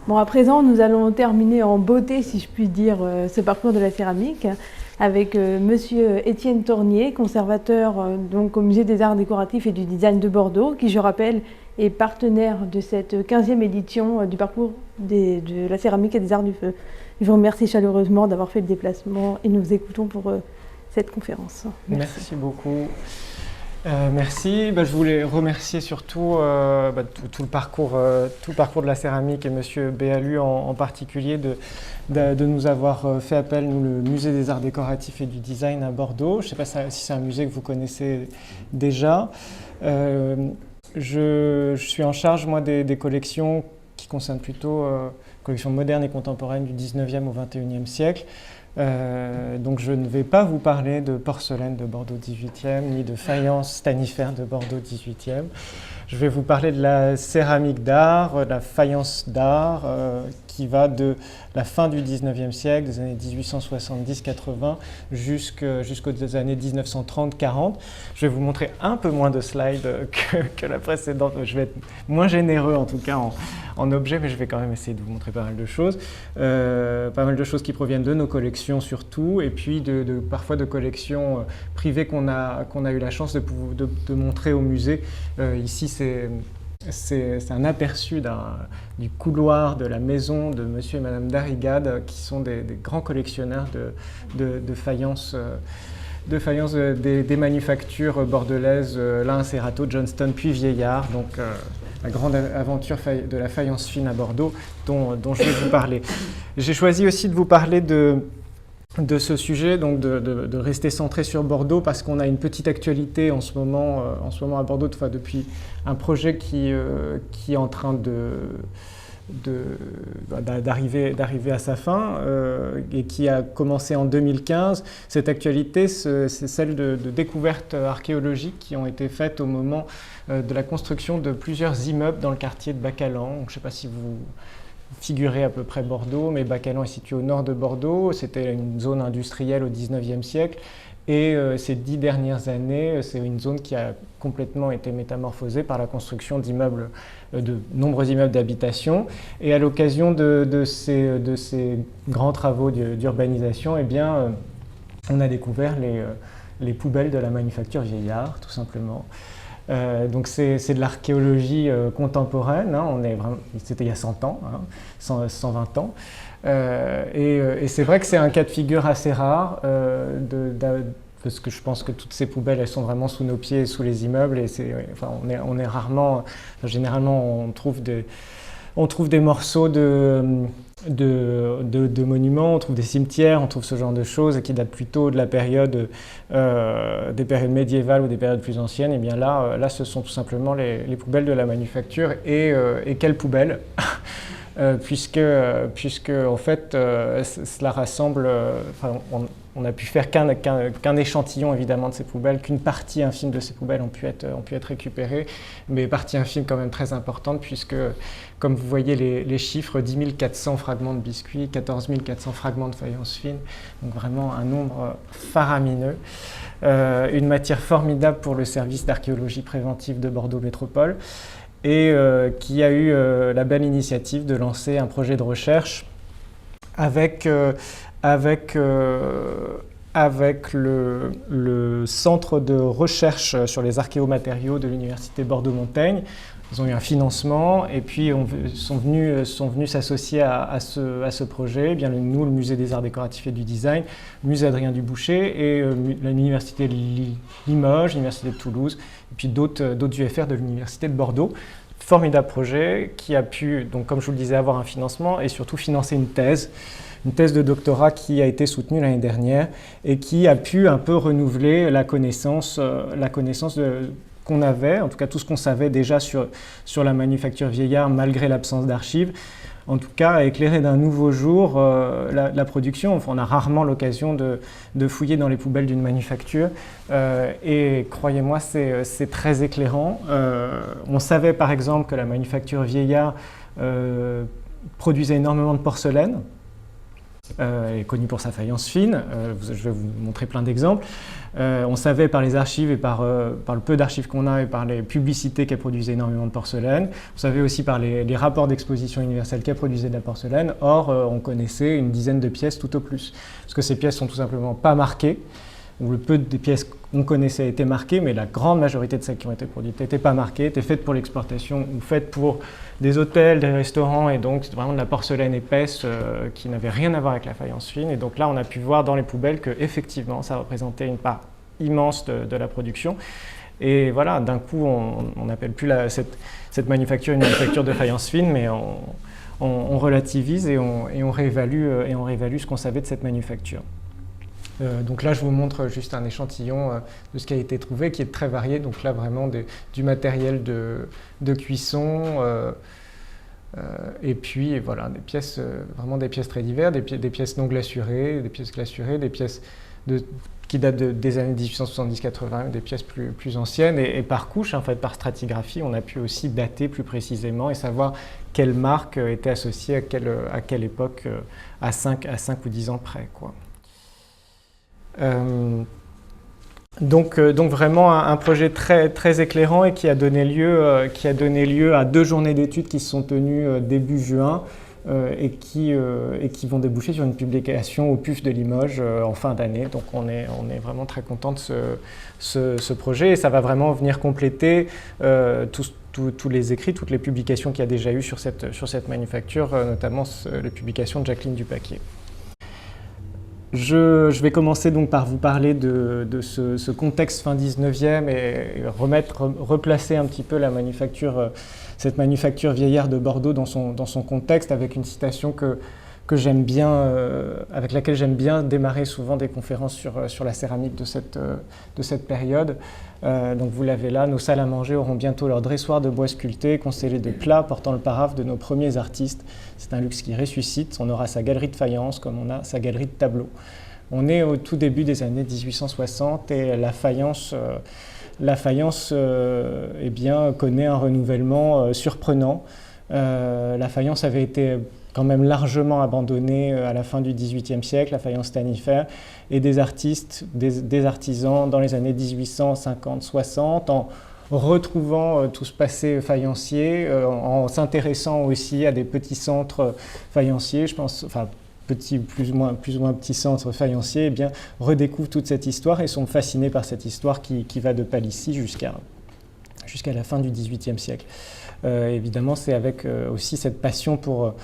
Bon, à présent, nous allons terminer en beauté, si je puis dire, ce parcours de la céramique avec Monsieur Étienne Tornier, conservateur donc au Musée des Arts Décoratifs et du Design de Bordeaux, qui, je rappelle, est partenaire de cette 15e édition du parcours de la céramique et des arts du feu. Je vous remercie chaleureusement d'avoir fait le déplacement et nous vous écoutons pour cette conférence. Merci beaucoup. Merci. Je voulais remercier surtout tout le parcours de la céramique et Monsieur Béalu en particulier de nous avoir fait appel, nous, le Musée des Arts Décoratifs et du Design à Bordeaux. Je ne sais pas si c'est un musée que vous connaissez déjà. Je suis en charge, moi, des collections qui concernent plutôt collections modernes et contemporaines du 19e au 21e siècle. Donc je ne vais pas vous parler de porcelaine de Bordeaux 18e, ni de faïence stanifère de Bordeaux 18e. Je vais vous parler de la céramique d'art, de la faïence d'art, qui va de la fin du 19e siècle, des années 1870-80, jusqu'aux années 1930-40. Je vais vous montrer un peu moins de slides que la précédente. Je vais être moins généreux en tout cas en objets, mais je vais quand même essayer de vous montrer pas mal de choses. Pas mal de choses qui proviennent de nos collections surtout, et puis parfois de collections privées qu'on a eu la chance de montrer au musée. Ici, c'est un aperçu du couloir de la maison de Monsieur et Madame Darrigade, qui sont des grands collectionneurs de faïences des manufactures bordelaises, l'un Cerato, Johnston puis Vieillard, donc la grande aventure de la faïence fine à Bordeaux dont je vais vous parler. J'ai choisi aussi de vous parler de ce sujet, donc de rester centré sur Bordeaux, parce qu'on a une petite actualité en ce moment à Bordeaux, depuis un projet qui est en train d'arriver à sa fin et qui a commencé en 2015. Cette actualité, c'est celle de découvertes archéologiques qui ont été faites au moment de la construction de plusieurs immeubles dans le quartier de Bacalan. Donc, je ne sais pas si vous figurez à peu près Bordeaux, mais Bacalan est situé au nord de Bordeaux. C'était une zone industrielle au 19e siècle. Et ces 10 dernières années, c'est une zone qui a complètement été métamorphosée par la construction d'immeubles, de nombreux immeubles d'habitation. Et à l'occasion de ces grands travaux d'urbanisation, eh bien, on a découvert les poubelles de la manufacture Vieillard, tout simplement. Donc c'est de l'archéologie contemporaine, hein, c'était il y a 100 ans, hein, 120 ans. Et c'est vrai que c'est un cas de figure assez rare, parce que je pense que toutes ces poubelles, elles sont vraiment sous nos pieds, sous les immeubles, et on est rarement, généralement on trouve des morceaux de monuments, on trouve des cimetières, on trouve ce genre de choses qui datent plutôt de la période, des périodes médiévales ou des périodes plus anciennes. Et bien là ce sont tout simplement les poubelles de la manufacture. Et quelles poubelles puisque en fait cela rassemble, on n'a pu faire qu'un échantillon évidemment de ces poubelles, qu'une partie infime de ces poubelles ont pu être récupérées, mais partie infime quand même très importante, puisque comme vous voyez les chiffres, 10 400 fragments de biscuits, 14 400 fragments de faïence fine, donc vraiment un nombre faramineux. Une matière formidable pour le service d'archéologie préventive de Bordeaux Métropole, et qui a eu la belle initiative de lancer un projet de recherche avec le centre de recherche sur les archéomatériaux de l'Université Bordeaux-Montaigne. Ils ont eu un financement et puis sont venus s'associer à ce projet. Eh bien, nous, le Musée des Arts Décoratifs et du Design, le Musée Adrien Dubouché et l'Université de Limoges, l'Université de Toulouse, et puis d'autres UFR de l'Université de Bordeaux. Formidable projet qui a pu, donc, comme je vous le disais, avoir un financement et surtout financer une thèse de doctorat qui a été soutenue l'année dernière et qui a pu un peu renouveler la connaissance qu'on avait, en tout cas tout ce qu'on savait déjà sur la manufacture Vieillard malgré l'absence d'archives. En tout cas, éclairer d'un nouveau jour la production. On a rarement l'occasion de fouiller dans les poubelles d'une manufacture. Et croyez-moi, c'est très éclairant. On savait par exemple que la manufacture Vieillard produisait énormément de porcelaine. est connu pour sa faïence fine. Je vais vous montrer plein d'exemples. On savait par les archives et par le peu d'archives qu'on a et par les publicités qu'elle produisait énormément de porcelaine. On savait aussi par les rapports d'exposition universelle qu'elle produisait de la porcelaine. Or, on connaissait une dizaine de pièces tout au plus. Parce que ces pièces sont tout simplement pas marquées. Où le peu des pièces qu'on connaissait étaient marquées, mais la grande majorité de celles qui ont été produites n'étaient pas marquées, étaient faites pour l'exportation ou faites pour des hôtels, des restaurants, et donc c'est vraiment de la porcelaine épaisse qui n'avait rien à voir avec la faïence fine. Et donc là, on a pu voir dans les poubelles qu'effectivement, ça représentait une part immense de la production. Et voilà, d'un coup, on n'appelle plus cette manufacture une manufacture de faïence fine, mais on relativise et on réévalue ce qu'on savait de cette manufacture. Donc là, je vous montre juste un échantillon de ce qui a été trouvé, qui est très varié. Donc là, vraiment du matériel de cuisson, et puis voilà, des pièces, vraiment des pièces très diverses, des pièces non glacurées, des pièces glacurées, des pièces qui datent des années 1870-80, des pièces plus anciennes. Et par couche, en fait, par stratigraphie, on a pu aussi dater plus précisément et savoir quelle marque était associée à quelle époque, à 5 ou 10 ans près, quoi. Donc vraiment un projet très, très éclairant et qui a donné lieu à 2 journées d'études qui se sont tenues début juin et qui vont déboucher sur une publication au PUF de Limoges en fin d'année. Donc on est vraiment très content de ce projet et ça va vraiment venir compléter tous les écrits, toutes les publications qu'il y a déjà eu sur cette manufacture, notamment les publications de Jacqueline Dupaquier. Je vais commencer donc par vous parler de ce contexte fin 19e et replacer un petit peu cette manufacture vieillard de Bordeaux dans son contexte avec une citation que j'aime bien, avec laquelle j'aime bien démarrer souvent des conférences sur la céramique de cette période. Donc vous l'avez là, nos salles à manger auront bientôt leur dressoir de bois sculpté, constellé de plats portant le paraphe de nos premiers artistes. C'est un luxe qui ressuscite, on aura sa galerie de faïence comme on a sa galerie de tableaux. On est au tout début des années 1860 et la faïence eh bien, connaît un renouvellement surprenant. La faïence avait été quand même largement abandonnée à la fin du XVIIIe siècle, la faïence stannifère, et des artistes, des artisans dans les années 1850-60, en retrouvant tout ce passé faïencier, en s'intéressant aussi à des petits centres faïenciers, je pense, enfin plus ou moins petits centres faïnciers, eh bien, redécouvrent toute cette histoire et sont fascinés par cette histoire qui va de Palissy jusqu'à la fin du XVIIIe siècle. Évidemment, c'est avec aussi cette passion pour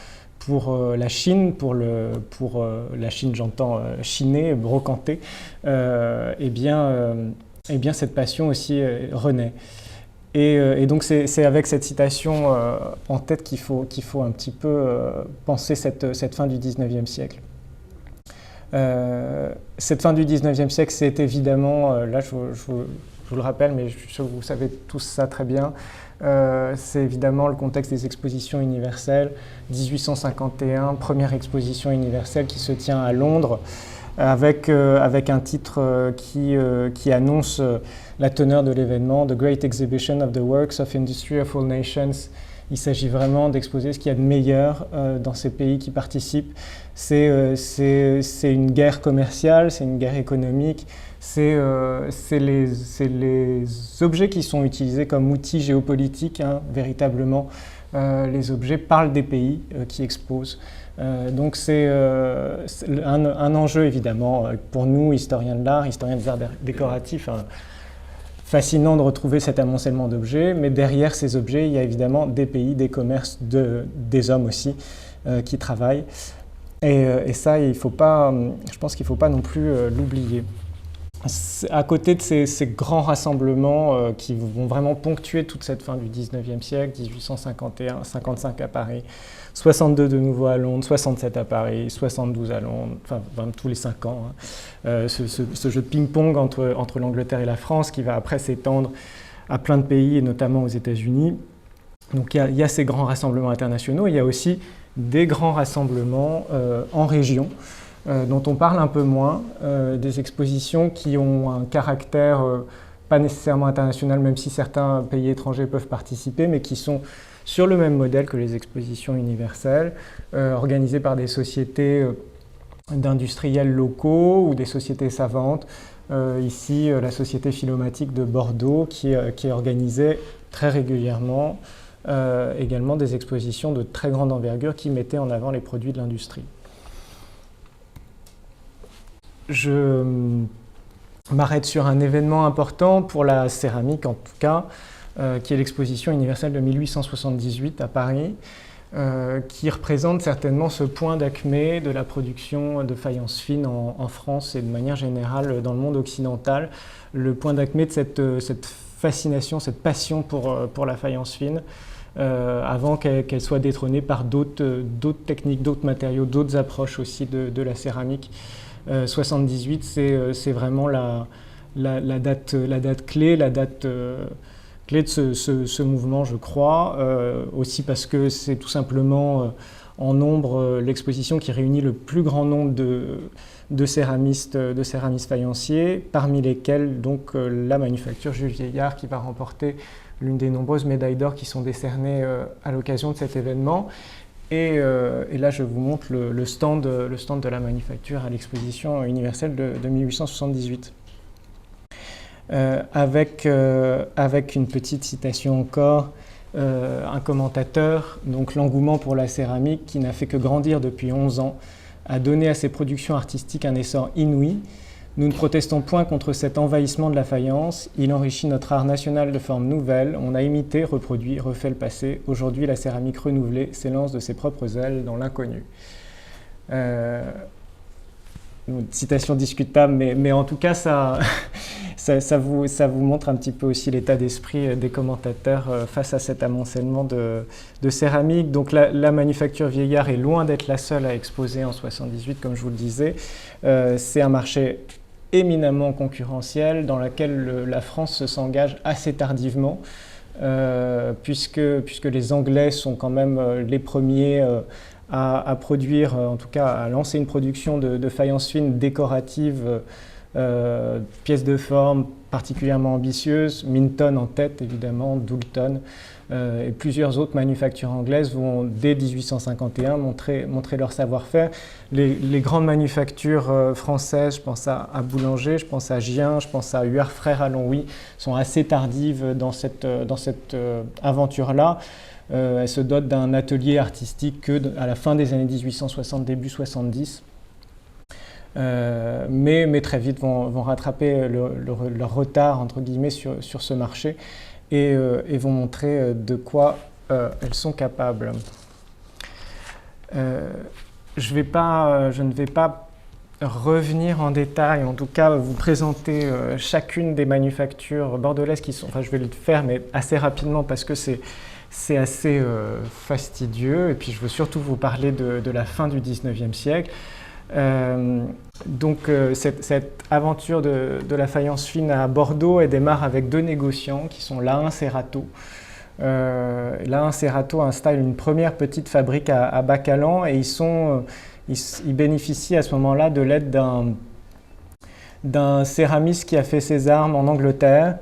la Chine, pour la Chine, j'entends chiner, brocanter, eh bien cette passion aussi renaît. Et donc c'est avec cette citation en tête qu'il faut un petit peu penser cette fin du XIXe siècle. Cette fin du XIXe siècle, c'est évidemment, là je vous le rappelle, mais je suis sûr que vous savez tous ça très bien, c'est évidemment le contexte des expositions universelles. 1851, première exposition universelle qui se tient à Londres, avec un titre qui annonce la teneur de l'événement, The Great Exhibition of the Works of Industry of All Nations. Il s'agit vraiment d'exposer ce qu'il y a de meilleur dans ces pays qui participent. C'est une guerre commerciale, c'est une guerre économique, c'est les objets qui sont utilisés comme outils géopolitiques, hein, véritablement. Les objets parlent des pays qui exposent. Donc c'est un enjeu évidemment pour nous, historiens de l'art, historiens des arts décoratifs, hein, fascinant de retrouver cet amoncellement d'objets, mais derrière ces objets, il y a évidemment des pays, des commerces, des hommes aussi qui travaillent. Et ça, je pense qu'il ne faut pas non plus l'oublier. À côté de ces grands rassemblements qui vont vraiment ponctuer toute cette fin du 19e siècle, 1851, 55 à Paris, 62 de nouveau à Londres, 67 à Paris, 72 à Londres, enfin tous les 5 ans, hein. Ce jeu de ping-pong entre l'Angleterre et la France qui va après s'étendre à plein de pays et notamment aux États-Unis. Donc il y a ces grands rassemblements internationaux, il y a aussi des grands rassemblements en région, dont on parle un peu moins, des expositions qui ont un caractère pas nécessairement international, même si certains pays étrangers peuvent participer, mais qui sont sur le même modèle que les expositions universelles, organisées par des sociétés d'industriels locaux ou des sociétés savantes. Ici, la Société Philomatique de Bordeaux qui organisait très régulièrement également des expositions de très grande envergure qui mettaient en avant les produits de l'industrie. Je m'arrête sur un événement important pour la céramique en tout cas, qui est l'exposition universelle de 1878 à Paris, qui représente certainement ce point d'acmé de la production de faïence fine en France et de manière générale dans le monde occidental, le point d'acmé de cette fascination, cette passion pour la faïence fine, avant qu'elle soit détrônée par d'autres techniques, d'autres matériaux, d'autres approches aussi de la céramique. 78, c'est vraiment la date clé, la date clé de ce mouvement, je crois, aussi parce que c'est tout simplement en nombre l'exposition qui réunit le plus grand nombre de céramistes faïenciers, parmi lesquels donc la manufacture Jules Vieillard qui va remporter l'une des nombreuses médailles d'or qui sont décernées à l'occasion de cet événement. Et là, je vous montre le stand de la manufacture à l'exposition universelle de 1878. Avec une petite citation encore, un commentateur, donc l'engouement pour la céramique qui n'a fait que grandir depuis 11 ans, a donné à ses productions artistiques un essor inouï. Nous ne protestons point contre cet envahissement de la faïence, il enrichit notre art national de formes nouvelles, on a imité, reproduit, refait le passé. Aujourd'hui, la céramique renouvelée s'élance de ses propres ailes dans l'inconnu. Une citation discutable, mais en tout cas, ça vous montre un petit peu aussi l'état d'esprit des commentateurs face à cet amoncellement de céramique. Donc la manufacture Vieillard est loin d'être la seule à exposer en 78, comme je vous le disais. C'est un marché éminemment concurrentiel dans lequel la France s'engage assez tardivement, puisque les Anglais sont quand même les premiers à produire, en tout cas à lancer une production de faïence fine décorative, pièces de forme particulièrement ambitieuses, Minton en tête évidemment, Doulton, et plusieurs autres manufactures anglaises vont dès 1851 montrer leur savoir-faire. Les grandes manufactures françaises, je pense à Boulanger, je pense à Gien, je pense à Huart Frères à Longwy, sont assez tardives dans cette aventure-là. Elles se dotent d'un atelier artistique à la fin des années 1860, début 70. Mais très vite vont rattraper leur retard entre guillemets sur ce marché et vont montrer de quoi elles sont capables. Je ne vais pas revenir en détail, en tout cas vous présenter chacune des manufactures bordelaises qui sont, enfin je vais le faire mais assez rapidement parce que c'est assez fastidieux et puis je veux surtout vous parler de la fin du 19e siècle. Cette aventure de la faïence fine à Bordeaux, elle démarre avec deux négociants qui sont l'Ahin Cerato. L'Ahin Cerato installe une première petite fabrique à Bacalan et ils bénéficient à ce moment-là de l'aide d'un céramiste qui a fait ses armes en Angleterre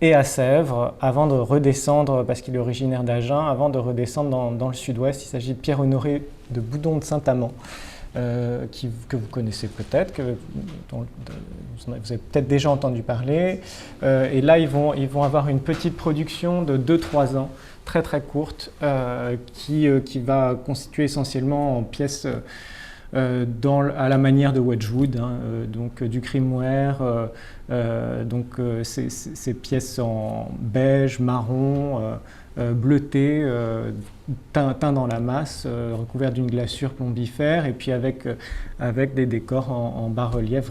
et à Sèvres avant de redescendre, parce qu'il est originaire d'Agen, avant de redescendre dans le sud-ouest. Il s'agit de Pierre-Honoré de Boudon de Saint-Amand, que vous connaissez peut-être, dont vous avez peut-être déjà entendu parler. Et là, ils vont avoir une petite production de 2-3 ans, très très courte, qui va constituer essentiellement en pièces à la manière de Wedgwood, donc du crimeware, ces pièces en beige, marron, bleuté, teint dans la masse, recouvert d'une glaçure plombifère, et puis avec des décors en bas-relief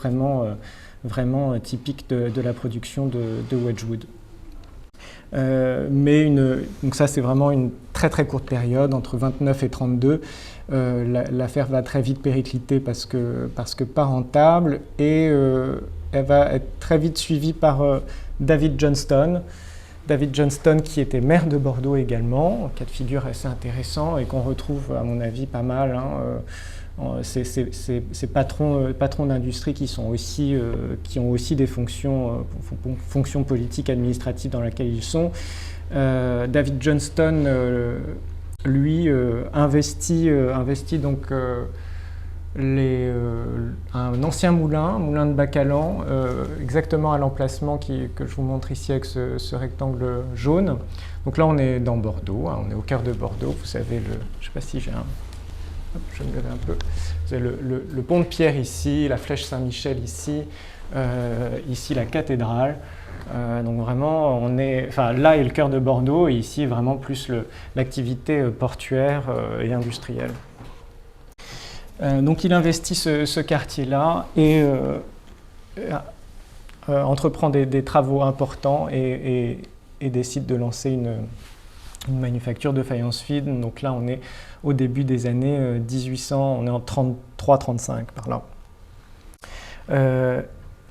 vraiment typiques de la production de Wedgwood. Donc ça, c'est vraiment une très très courte période, entre 29 et 32. L'affaire va très vite péricliter parce que pas rentable, et elle va être très vite suivie par David Johnston. David Johnston qui était maire de Bordeaux également, un cas de figure assez intéressant et qu'on retrouve à mon avis pas mal. Ces patrons d'industrie qui ont aussi des fonctions politiques, administratives dans lesquelles ils sont. David Johnston, lui, investit donc un ancien moulin de Bacalan, exactement à l'emplacement que je vous montre ici avec ce rectangle jaune. Donc là, on est dans Bordeaux, hein, on est au cœur de Bordeaux. Vous avez je ne sais pas si j'ai un... Hop, je vais me lever un peu. Vous avez le pont de Pierre ici, la flèche Saint-Michel ici, ici la cathédrale. Donc vraiment, là est le cœur de Bordeaux et ici vraiment plus l'activité portuaire et industrielle. Donc il investit ce quartier-là et entreprend des travaux importants et décide de lancer une manufacture de faïence fine. Donc là, on est au début des années 1800, on est en 33-35 par là.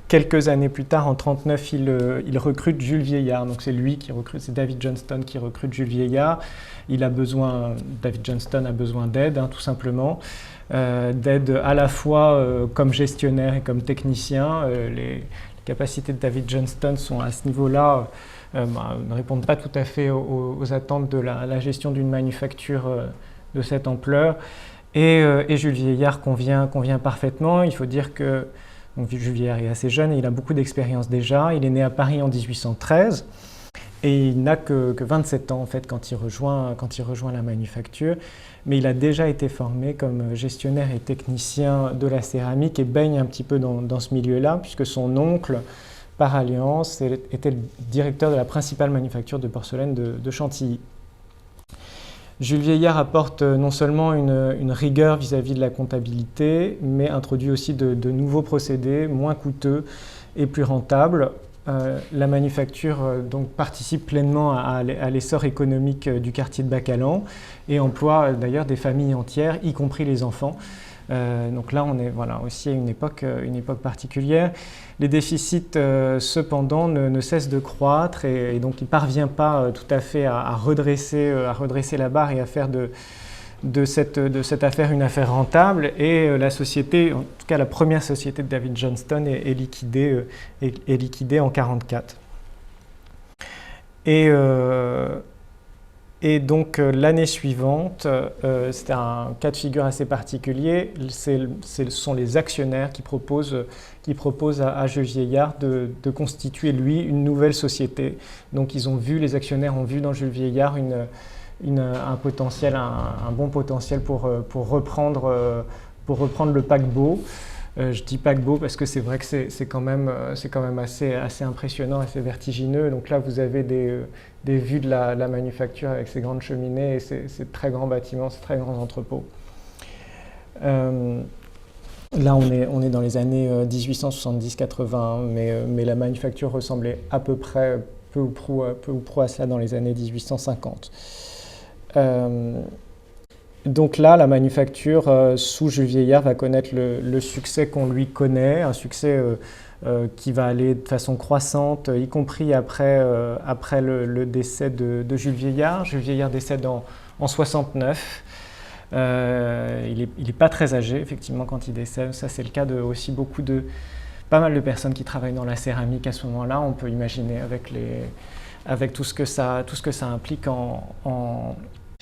Quelques années plus tard, en 1939, il recrute Jules Vieillard. Donc c'est lui qui recrute, c'est David Johnston qui recrute Jules Vieillard. David Johnston a besoin d'aide, hein, tout simplement. D'aide à la fois comme gestionnaire et comme technicien. Les capacités de David Johnston sont à ce niveau-là, ne répondent pas tout à fait aux attentes de la gestion d'une manufacture de cette ampleur. Et Jules Vieillard convient parfaitement. Il faut dire que donc, Jules Vieillard est assez jeune et il a beaucoup d'expérience déjà. Il est né à Paris en 1813 et il n'a que 27 ans en fait, quand il rejoint la manufacture. Mais il a déjà été formé comme gestionnaire et technicien de la céramique et baigne un petit peu dans ce milieu-là, puisque son oncle, par alliance, était le directeur de la principale manufacture de porcelaine de Chantilly. Jules Vieillard apporte non seulement une rigueur vis-à-vis de la comptabilité, mais introduit aussi de nouveaux procédés moins coûteux et plus rentables. La manufacture donc, participe pleinement à l'essor économique du quartier de Bacalan et emploie d'ailleurs des familles entières, y compris les enfants. Donc là, on est aussi à une époque particulière. Les déficits, cependant, ne cessent de croître et donc il ne parvient pas tout à fait à redresser la barre et à faire de cette affaire une affaire rentable. Et la société, en tout cas la première société de David Johnston, est liquidée en 1944. Et donc l'année suivante, c'était un cas de figure assez particulier, ce sont les actionnaires qui proposent à Jules Vieillard de constituer lui une nouvelle société. Donc les actionnaires ont vu dans Jules Vieillard un bon potentiel pour reprendre le paquebot. Je dis paquebot parce que c'est vrai que c'est quand même assez impressionnant, assez vertigineux. Donc là, vous avez des vues de la manufacture avec ces grandes cheminées et ces très grands bâtiments, ces très grands entrepôts. Là, on est dans les années 1870-80, mais la manufacture ressemblait à peu près, peu ou prou à cela dans les années 1850. Donc là, la manufacture sous Jules Vieillard va connaître le succès qu'on lui connaît, un succès qui va aller de façon croissante, y compris après le décès de Jules Vieillard. Jules Vieillard décède en 69. Il n'est pas très âgé, effectivement, quand il décède. Ça, c'est le cas de aussi pas mal de personnes qui travaillent dans la céramique à ce moment-là. On peut imaginer avec tout ce que ça implique en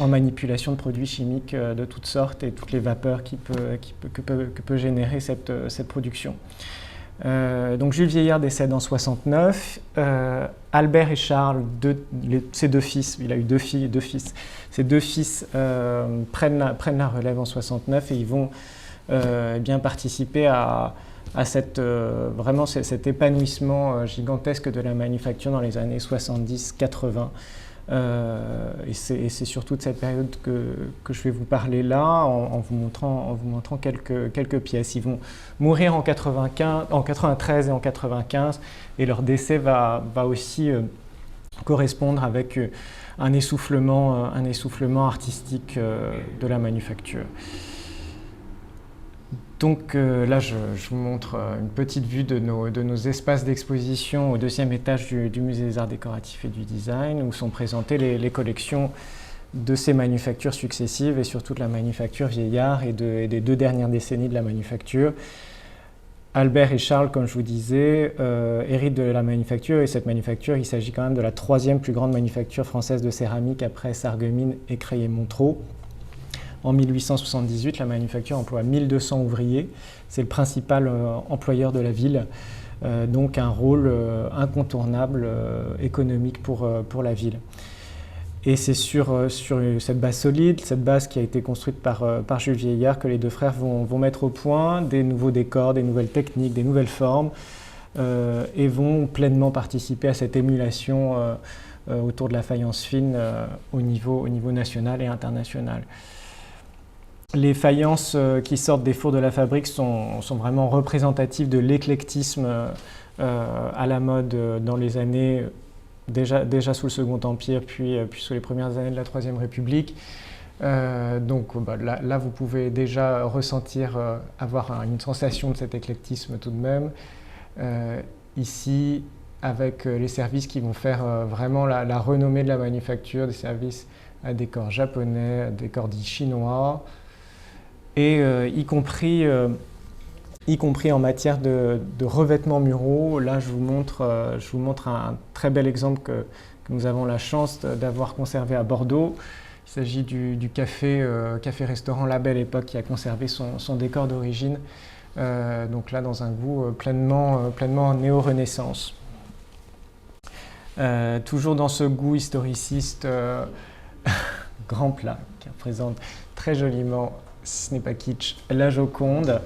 manipulation de produits chimiques de toutes sortes et toutes les vapeurs que peut générer cette production. Donc Jules Vieillard décède en 69. Albert et Charles, ses deux fils, il a eu deux filles et deux fils, ces deux fils prennent la relève en 69 et ils vont bien participer à vraiment cet épanouissement gigantesque de la manufacture dans les années 70-80. Et c'est surtout de cette période que je vais vous parler là, en vous montrant quelques pièces. Ils vont mourir en 93 et en 95, et leur décès va aussi correspondre avec un essoufflement artistique de la manufacture. Donc là, je vous montre une petite vue de nos espaces d'exposition au deuxième étage du Musée des Arts Décoratifs et du Design, où sont présentées les collections de ces manufactures successives et surtout de la manufacture Vieillard et des 2 dernières décennies de la manufacture. Albert et Charles, comme je vous disais, héritent de la manufacture, et cette manufacture, il s'agit quand même de la 3e plus grande manufacture française de céramique après Sarreguemines et Creil-et-Montreux. En 1878, la manufacture emploie 1200 ouvriers. C'est le principal employeur de la ville, donc un rôle incontournable économique pour la ville. Et c'est sur cette base solide, cette base qui a été construite par Jules Vieillard, que les deux frères vont mettre au point des nouveaux décors, des nouvelles techniques, des nouvelles formes, et vont pleinement participer à cette émulation autour de la faïence fine au niveau national et international. Les faïences qui sortent des fours de la fabrique sont vraiment représentatives de l'éclectisme à la mode dans les années, déjà sous le Second Empire, puis sous les premières années de la Troisième République. Donc là, vous pouvez déjà ressentir, avoir une sensation de cet éclectisme tout de même. Ici, avec les services qui vont faire vraiment la renommée de la manufacture, des services à décor japonais, à décor dit chinois, et y compris en matière de revêtements muraux. Là, je vous montre un très bel exemple que nous avons la chance d'avoir conservé à Bordeaux. Il s'agit du café-restaurant La Belle Époque qui a conservé son décor d'origine, donc là dans un goût pleinement néo-renaissance. Toujours dans ce goût historiciste, grand plat qui représente très joliment, si ce n'est pas kitsch, la Joconde.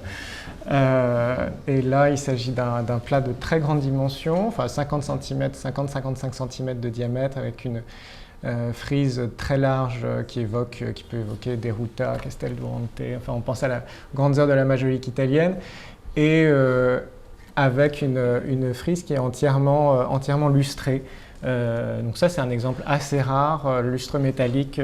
Et là, il s'agit d'un plat de très grande dimension, enfin 50-55 cm de diamètre, avec une frise très large qui peut évoquer Deruta, Castel Durante, enfin on pense à la grande heure de la majolique italienne, et avec une frise qui est entièrement lustrée. Donc ça, c'est un exemple assez rare, lustre métallique.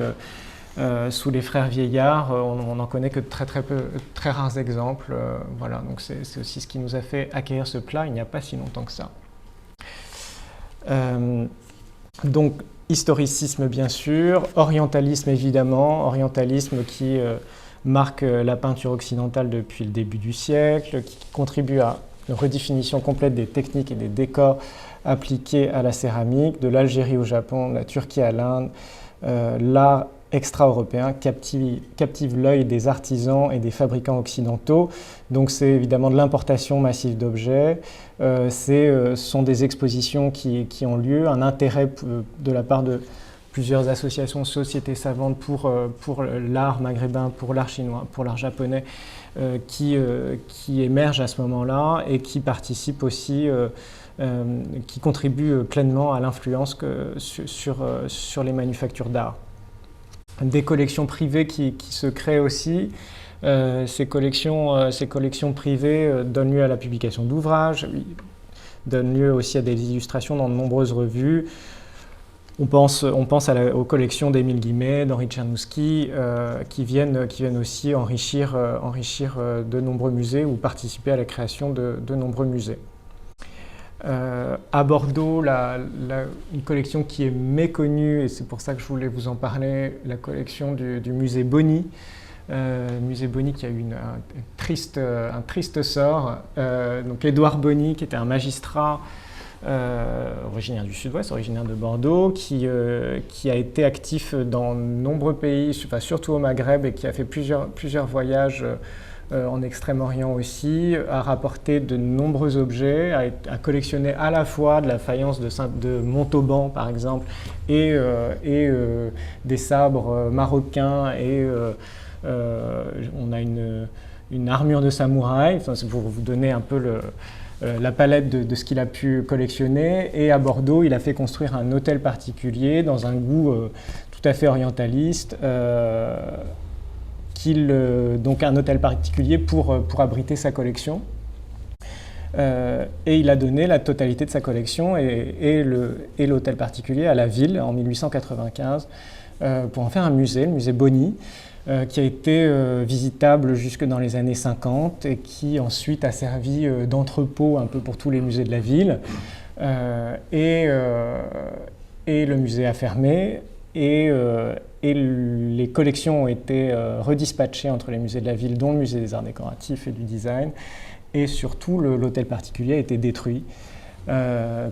Sous les frères Vieillard, on n'en connaît que très rares exemples. Voilà, donc c'est aussi ce qui nous a fait acquérir ce plat il n'y a pas si longtemps que ça. Donc historicisme bien sûr, orientalisme évidemment, orientalisme qui marque la peinture occidentale depuis le début du siècle, qui contribue à une redéfinition complète des techniques et des décors appliqués à la céramique, de l'Algérie au Japon, de la Turquie à l'Inde. L'art extra-européen captive l'œil des artisans et des fabricants occidentaux. Donc c'est évidemment de l'importation massive d'objets, ce sont des expositions qui ont lieu, un intérêt de la part de plusieurs associations, sociétés savantes pour l'art maghrébin, pour l'art chinois, pour l'art japonais, qui émergent à ce moment-là et qui participent aussi, qui contribuent pleinement à l'influence sur les manufactures d'art. Des collections privées qui se créent aussi. Ces collections privées donnent lieu à la publication d'ouvrages, donnent lieu aussi à des illustrations dans de nombreuses revues. On pense aux collections d'Émile Guimet, d'Henri Tchernouski, qui viennent aussi enrichir de nombreux musées ou participer à la création de nombreux musées. À Bordeaux, une collection qui est méconnue, et c'est pour ça que je voulais vous en parler, la collection du musée Bonny. Musée Bonny qui a eu un triste sort. Donc Édouard Bonny, qui était un magistrat originaire du Sud-Ouest, originaire de Bordeaux, qui a été actif dans de nombreux pays, surtout au Maghreb, et qui a fait plusieurs voyages en Extrême-Orient aussi, a rapporté de nombreux objets, a collectionné à la fois de la faïence de Montauban par exemple, et des sabres marocains, et on a une armure de samouraï, enfin, c'est pour vous donner un peu la palette de ce qu'il a pu collectionner. Et à Bordeaux, il a fait construire un hôtel particulier dans un goût tout à fait orientaliste, donc un hôtel particulier pour abriter sa collection. Et il a donné la totalité de sa collection et l'hôtel particulier à la ville en 1895 pour en faire un musée, le musée Bonny, qui a été visitable jusque dans les années 50 et qui ensuite a servi d'entrepôt un peu pour tous les musées de la ville. Et le musée a fermé. Et les collections ont été redispatchées entre les musées de la ville, dont le musée des arts décoratifs et du design, et surtout l'hôtel particulier a été détruit.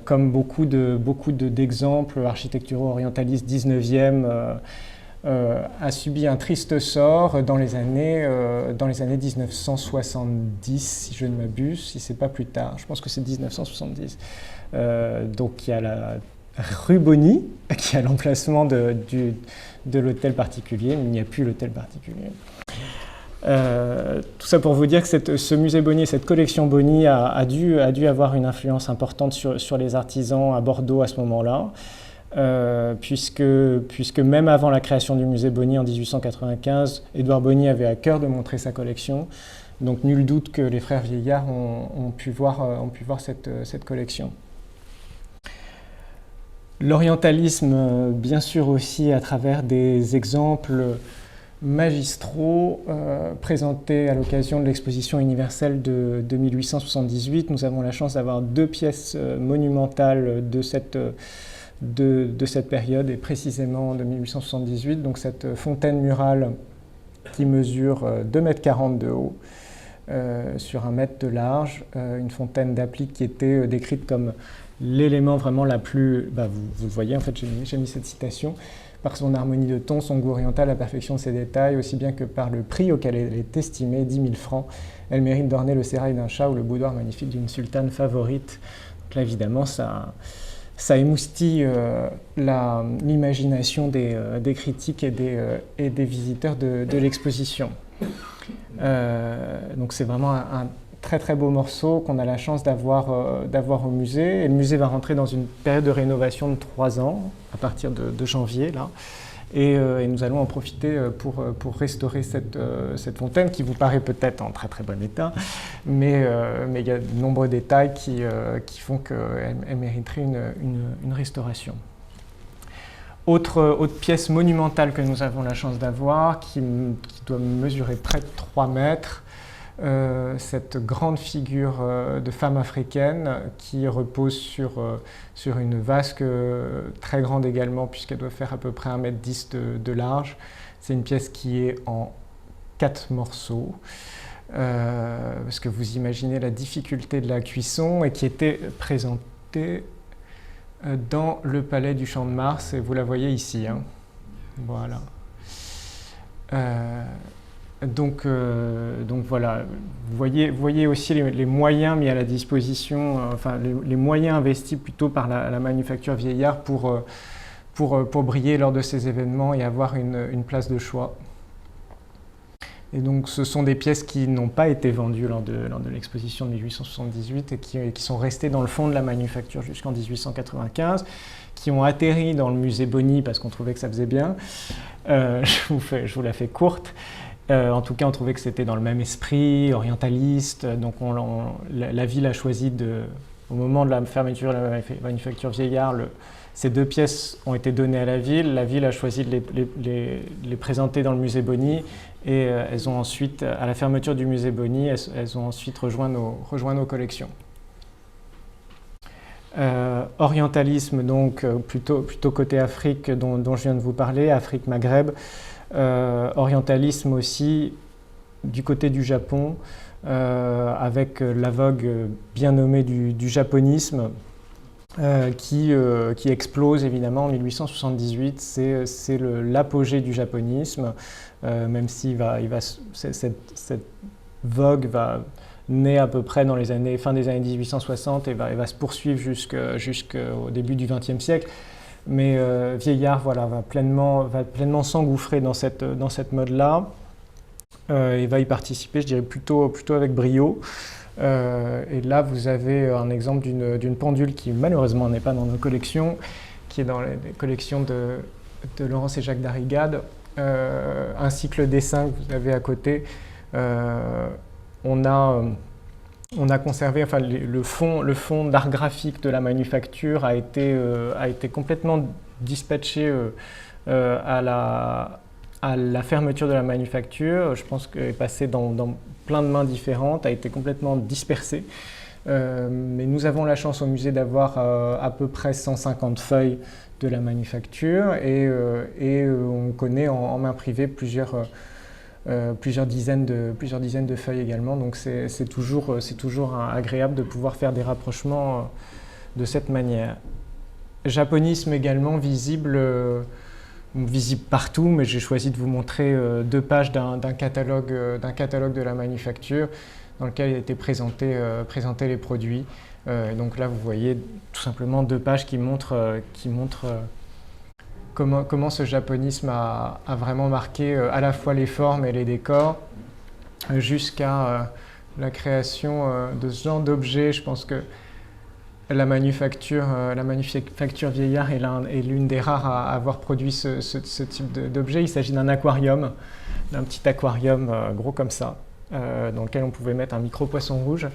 Comme beaucoup d'exemples architecturaux orientalistes 19e, a subi un triste sort dans les années 1970, si je ne m'abuse, si ce n'est pas plus tard. Je pense que c'est 1970. Donc il y a la rue Bonny, qui est à l'emplacement de l'hôtel particulier, mais il n'y a plus l'hôtel particulier. Tout ça pour vous dire que ce musée Bonny, cette collection Bonny a dû avoir une influence importante sur les artisans à Bordeaux à ce moment-là, puisque même avant la création du musée Bonny en 1895, Édouard Bonny avait à cœur de montrer sa collection. Donc nul doute que les frères Vieillard ont pu voir cette collection. L'orientalisme, bien sûr aussi à travers des exemples magistraux présentés à l'occasion de l'exposition universelle de 1878. Nous avons la chance d'avoir 2 pièces monumentales de cette période, et précisément de 1878. Donc cette fontaine murale qui mesure 2,40 m de haut sur 1 mètre de large, une fontaine d'applique qui était décrite comme l'élément vraiment la plus... vous le voyez, en fait, j'ai mis cette citation. Par son harmonie de ton, son goût oriental, la perfection de ses détails, aussi bien que par le prix auquel elle est estimée, 10 000 francs, elle mérite d'orner le sérail d'un chat ou le boudoir magnifique d'une sultane favorite. Donc là, évidemment, ça émoustille l'imagination des critiques et des visiteurs de l'exposition. Donc c'est vraiment un très très beau morceau qu'on a la chance d'avoir au musée. Et le musée va rentrer dans une période de rénovation de 3 ans, à partir de janvier, là. Et nous allons en profiter pour restaurer cette fontaine qui vous paraît peut-être en très très bon état, mais il y a de nombreux détails qui font qu'elle mériterait une restauration. Autre pièce monumentale que nous avons la chance d'avoir, qui doit mesurer près de 3 mètres, cette grande figure de femme africaine qui repose sur une vasque très grande également, puisqu'elle doit faire à peu près 1,10 m de large. C'est une pièce qui est en 4 morceaux, parce que vous imaginez la difficulté de la cuisson, et qui était présentée dans le palais du Champ de Mars, et vous la voyez ici, hein. Voilà. Donc voilà, vous voyez aussi les moyens mis à la disposition, les moyens investis plutôt par la manufacture Vieillard pour briller lors de ces événements et avoir une place de choix. Et donc ce sont des pièces qui n'ont pas été vendues lors de l'exposition de 1878 et qui sont restées dans le fond de la manufacture jusqu'en 1895, qui ont atterri dans le musée Bonny parce qu'on trouvait que ça faisait bien. Je vous la fais courte. En tout cas, on trouvait que c'était dans le même esprit, orientaliste. Donc la ville a choisi, au moment de la fermeture de la manufacture Vieillard, ces 2 pièces ont été données à la ville. La ville a choisi de les présenter dans le musée Bonny, et elles ont ensuite, à la fermeture du musée Bonny, elles ont ensuite rejoint nos collections. Orientalisme, donc plutôt côté Afrique dont je viens de vous parler, Afrique-Maghreb. Orientalisme aussi du côté du Japon, avec la vogue bien nommée du japonisme, qui explose évidemment en 1878. C'est l'apogée du japonisme, même si cette vogue va naître à peu près dans fin des années 1860 et va se poursuivre jusqu'au début du XXe siècle. Mais Vieillard va pleinement s'engouffrer dans cette mode-là, et va y participer, je dirais plutôt avec brio. Et là, vous avez un exemple d'une pendule qui malheureusement n'est pas dans nos collections, qui est dans les collections de Laurence et Jacques Darrigade, ainsi que le dessin que vous avez à côté. On a conservé, le fond d'art graphique de la manufacture a été complètement dispatché à la fermeture de la manufacture. Je pense qu'elle est passée dans plein de mains différentes, a été complètement dispersée. Mais nous avons la chance au musée d'avoir à peu près 150 feuilles de la manufacture, et on connaît en main privée plusieurs dizaines de feuilles également. Donc c'est toujours agréable de pouvoir faire des rapprochements de cette manière. Japonisme également visible visible partout, mais j'ai choisi de vous montrer 2 pages d'un catalogue de la manufacture dans lequel étaient présentés les produits. Donc là, vous voyez tout simplement 2 pages qui montrent comment ce japonisme a vraiment marqué à la fois les formes et les décors, jusqu'à la création de ce genre d'objets. Je pense que la manufacture vieillard est l'une des rares à avoir produit ce type d'objet. Il s'agit d'un aquarium, d'un petit aquarium gros comme ça, dans lequel on pouvait mettre un micro-poisson rouge,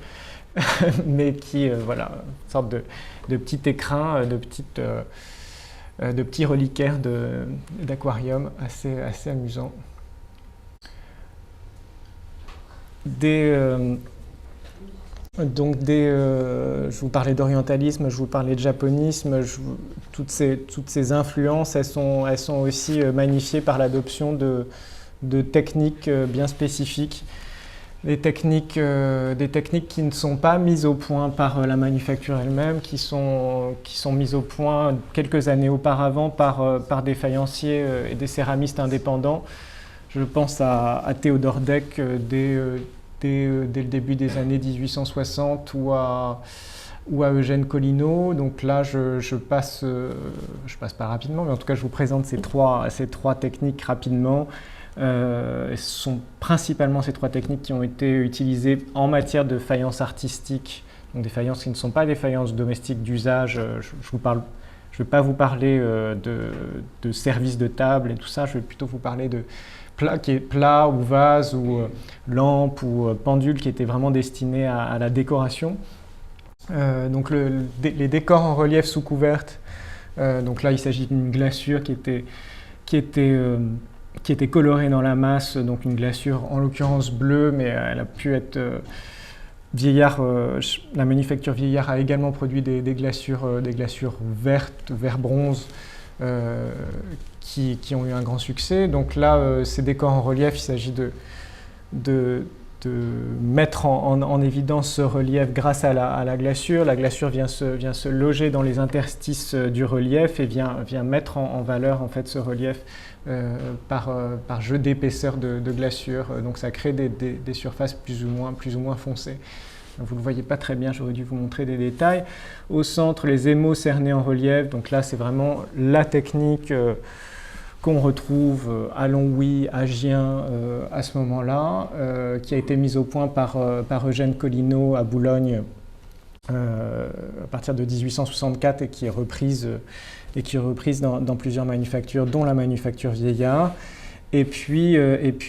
mais qui, voilà, une sorte de petit écrin, de petits reliquaires d'aquarium assez amusant. Je vous parlais d'orientalisme, je vous parlais de japonisme, toutes ces influences, elles sont aussi magnifiées par l'adoption de techniques bien spécifiques, des techniques qui ne sont pas mises au point par la manufacture elle-même, qui sont mises au point quelques années auparavant par des faïenciers et des céramistes indépendants. Je pense à Théodore Deck dès le début des années 1860 ou à Eugène Collineau. Donc là, je passe pas rapidement, mais en tout cas, je vous présente ces trois techniques rapidement. Ce sont principalement ces 3 techniques qui ont été utilisées en matière de faïence artistique, donc des faïences qui ne sont pas des faïences domestiques d'usage. Je ne vais pas vous parler de services de table et tout ça, je vais plutôt vous parler de plats ou vases ou lampes ou pendules qui étaient vraiment destinés à la décoration. Donc les décors en relief sous couverte, donc là il s'agit d'une glaçure qui était colorée dans la masse, donc une glaçure en l'occurrence bleue, mais elle a pu être vieillard. La manufacture vieillard a également produit des glaçures vertes, vert bronze, qui ont eu un grand succès. Donc là, ces décors en relief, il s'agit de mettre en évidence ce relief grâce à la glaçure. La glaçure vient se loger dans les interstices du relief et vient mettre en valeur en fait ce relief par jeu d'épaisseur de glaçure. Donc ça crée des surfaces plus ou moins foncées. Vous ne le voyez pas très bien, j'aurais dû vous montrer des détails. Au centre, les émaux cernés en relief. Donc là, c'est vraiment la technique qu'on retrouve à Longwy, à Gien à ce moment-là, qui a été mise au point par Eugène Collineau à Boulogne à partir de 1864 et qui est reprise dans plusieurs manufactures, dont la manufacture vieillard. Et puis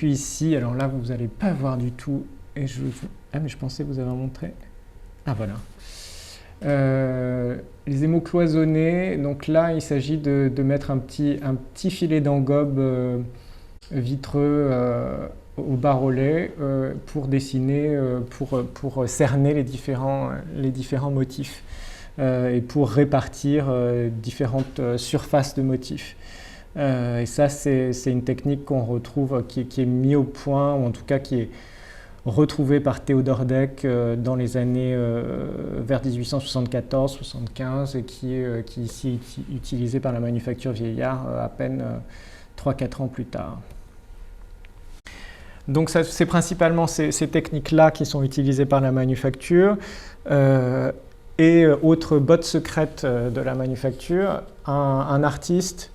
ici, alors là, vous n'allez pas voir du tout. Ah, mais je pensais vous avoir montré. Ah, voilà. Les émaux cloisonnés, donc là il s'agit de mettre un petit filet d'engobe vitreux au bas-relais pour dessiner, pour cerner les différents motifs et pour répartir différentes surfaces de motifs. Et ça c'est une technique qu'on retrouve, qui est mise au point, ou en tout cas qui est retrouvé par Théodore Deck dans les années vers 1874-75 et qui est ici utilisé par la manufacture vieillard à peine 3-4 ans plus tard. Donc c'est principalement ces techniques-là qui sont utilisées par la manufacture. Et autre botte secrète de la manufacture, un artiste,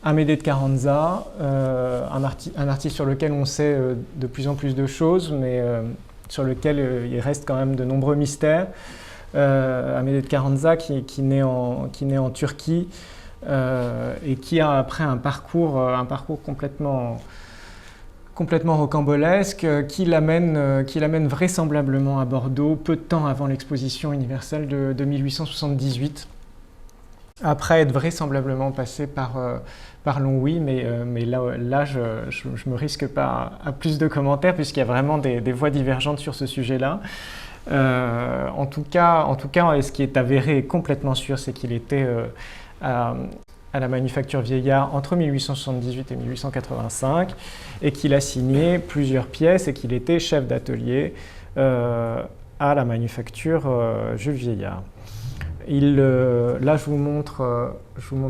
Amédée de Carranza, un artiste sur lequel on sait de plus en plus de choses, mais sur lequel il reste quand même de nombreux mystères. Amédée de Carranza qui naît en Turquie et qui a après un parcours complètement rocambolesque qui l'amène vraisemblablement à Bordeaux peu de temps avant l'exposition universelle de 1878. Après être vraisemblablement passé par Longwy, mais là je me risque pas à plus de commentaires puisqu'il y a vraiment des voix divergentes sur ce sujet-là. En tout cas, ce qui est avéré et complètement sûr, c'est qu'il était à la manufacture vieillard entre 1878 et 1885 et qu'il a signé plusieurs pièces et qu'il était chef d'atelier à la manufacture Jules Vieillard. Là, je vous montre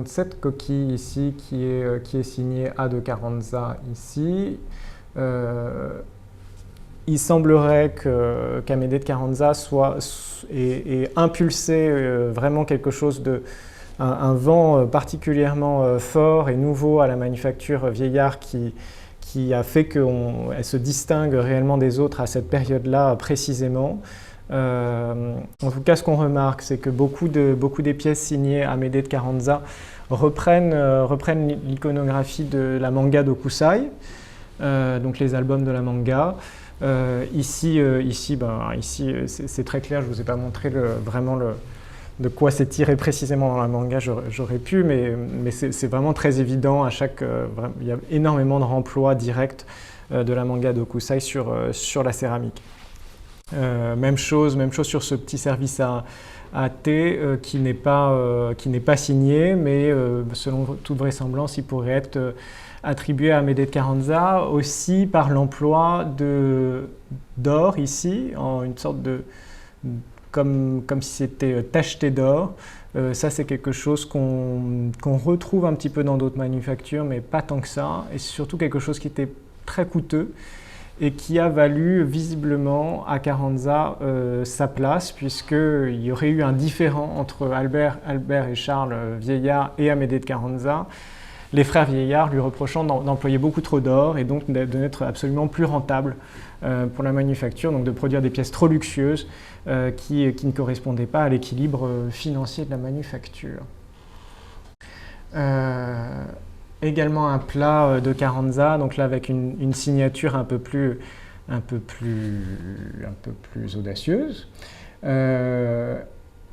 cette coquille ici qui est signée A de Carranza ici. Il semblerait qu'Amédée de Carranza ait impulsé vraiment quelque chose un vent particulièrement fort et nouveau à la manufacture vieillard qui a fait qu'elle se distingue réellement des autres à cette période-là précisément. En tout cas, ce qu'on remarque, c'est que beaucoup des pièces signées Amédée de Carranza reprennent l'iconographie de la manga d'Okusai, donc les albums de la manga. Ici, c'est très clair, je ne vous ai pas montré vraiment de quoi c'est tiré précisément dans la manga, j'aurais pu, mais c'est vraiment très évident. Il y a énormément de remplois directs de la manga d'Okusai sur la céramique. Même chose sur ce petit service à thé qui n'est pas signé, mais selon toute vraisemblance, il pourrait être attribué à Amédée de Carranza aussi par l'emploi d'or ici, en une sorte de comme si c'était tacheté d'or. Ça, c'est quelque chose qu'on retrouve un petit peu dans d'autres manufactures, mais pas tant que ça, et surtout quelque chose qui était très coûteux et qui a valu visiblement à Carranza sa place, puisqu'il y aurait eu un différend entre Albert et Charles Vieillard et Amédée de Carranza, les frères Vieillard lui reprochant d'employer beaucoup trop d'or et donc de n'être absolument plus rentable pour la manufacture, donc de produire des pièces trop luxueuses qui ne correspondaient pas à l'équilibre financier de la manufacture. Également un plat de Carranza, donc là avec une signature un peu plus audacieuse.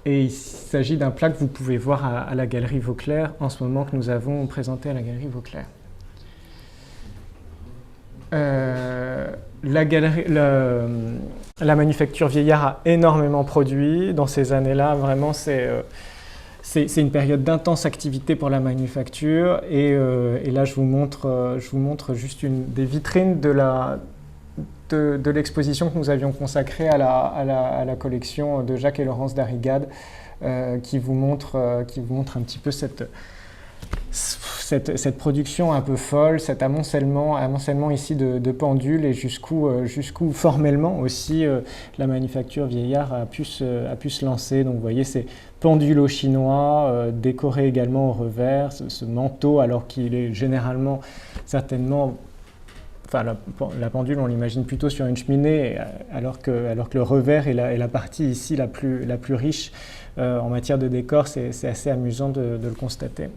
Et il s'agit d'un plat que vous pouvez voir à la Galerie Vauclair en ce moment, que nous avons présenté à la Galerie Vauclair. La manufacture Vieillard a énormément produit dans ces années-là. Vraiment, c'est une période d'intense activité pour la manufacture. Et là, je vous montre juste des vitrines de l'exposition que nous avions consacrée à la collection de Jacques et Laurence Darrigade, qui vous montre un petit peu cette production un peu folle, cet amoncellement ici de pendules, et jusqu'où formellement aussi la manufacture Vieillard a pu se lancer. Donc vous voyez ces pendules au chinois, décorés également au revers, ce manteau, alors qu'il est généralement certainement... Enfin, la pendule, on l'imagine plutôt sur une cheminée, alors que le revers est la partie ici la plus riche en matière de décor. C'est assez amusant de le constater.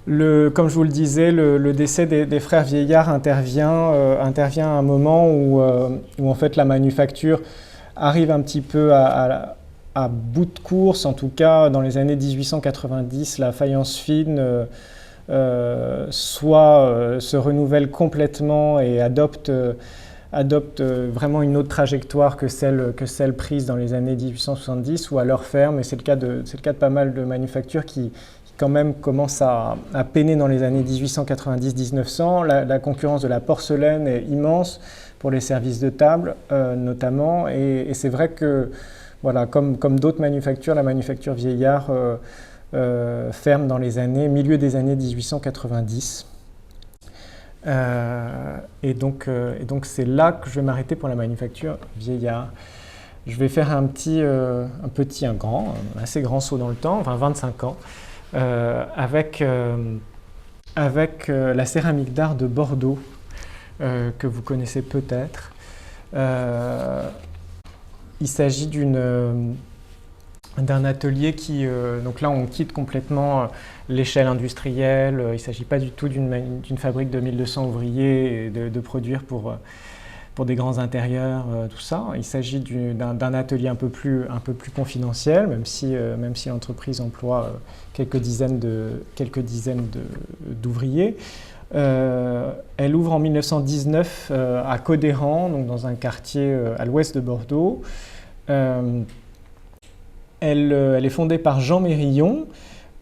Comme je vous le disais, le décès des frères Vieillard intervient à un moment où en fait la manufacture arrive un petit peu à bout de course. En tout cas, dans les années 1890, la faïence fine se renouvelle complètement et adopte vraiment une autre trajectoire que celle prise dans les années 1870, ou alors ferme, et c'est le cas de pas mal de manufactures qui quand même commencent à peiner dans les années 1890-1900. La concurrence de la porcelaine est immense pour les services de table notamment, et c'est vrai que voilà, comme d'autres manufactures, la manufacture Vieillard ferme dans milieu des années 1890. Et donc c'est là que je vais m'arrêter pour la manufacture Vieillard. Je vais faire un assez grand saut dans le temps, enfin 25 ans, avec la céramique d'art de Bordeaux, que vous connaissez peut-être. Il s'agit d'un atelier qui, donc là on quitte complètement l'échelle industrielle, il ne s'agit pas du tout d'une fabrique de 1200 ouvriers et de produire pour des grands intérieurs, tout ça. Il s'agit d'un atelier un peu plus confidentiel, même si l'entreprise emploie quelques dizaines d'ouvriers. Elle ouvre en 1919 à Codéran, donc dans un quartier à l'ouest de Bordeaux. Elle est fondée par Jean Mérillon,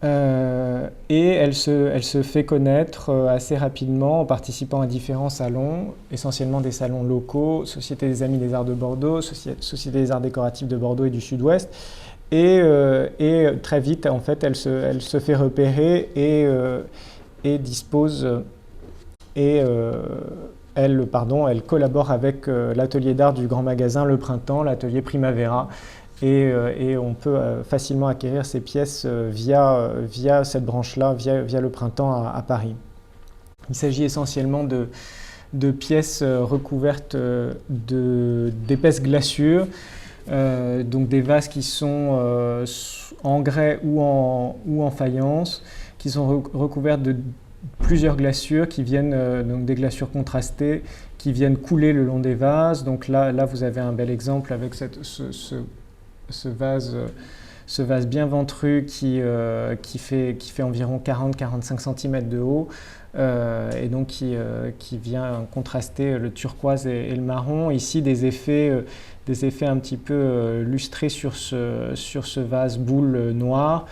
Et elle se fait connaître assez rapidement en participant à différents salons, essentiellement des salons locaux, Société des Amis des Arts de Bordeaux, Société des Arts décoratifs de Bordeaux et du Sud-Ouest. Et très vite, en fait, elle se fait repérer et dispose elle collabore avec l'atelier d'art du Grand Magasin Le Printemps, l'atelier Primavera. Et on peut facilement acquérir ces pièces via cette branche-là, via Le Printemps à Paris. Il s'agit essentiellement de pièces recouvertes d'épaisses glaçures, donc des vases qui sont en grès ou en faïence, qui sont recouvertes de plusieurs glaçures qui viennent, donc des glaçures contrastées, qui viennent couler le long des vases. Donc là vous avez un bel exemple avec ce vase bien ventru qui fait environ 40-45 cm de haut et donc qui vient contraster le turquoise et le marron. Ici des effets un petit peu lustrés sur ce vase boule noir.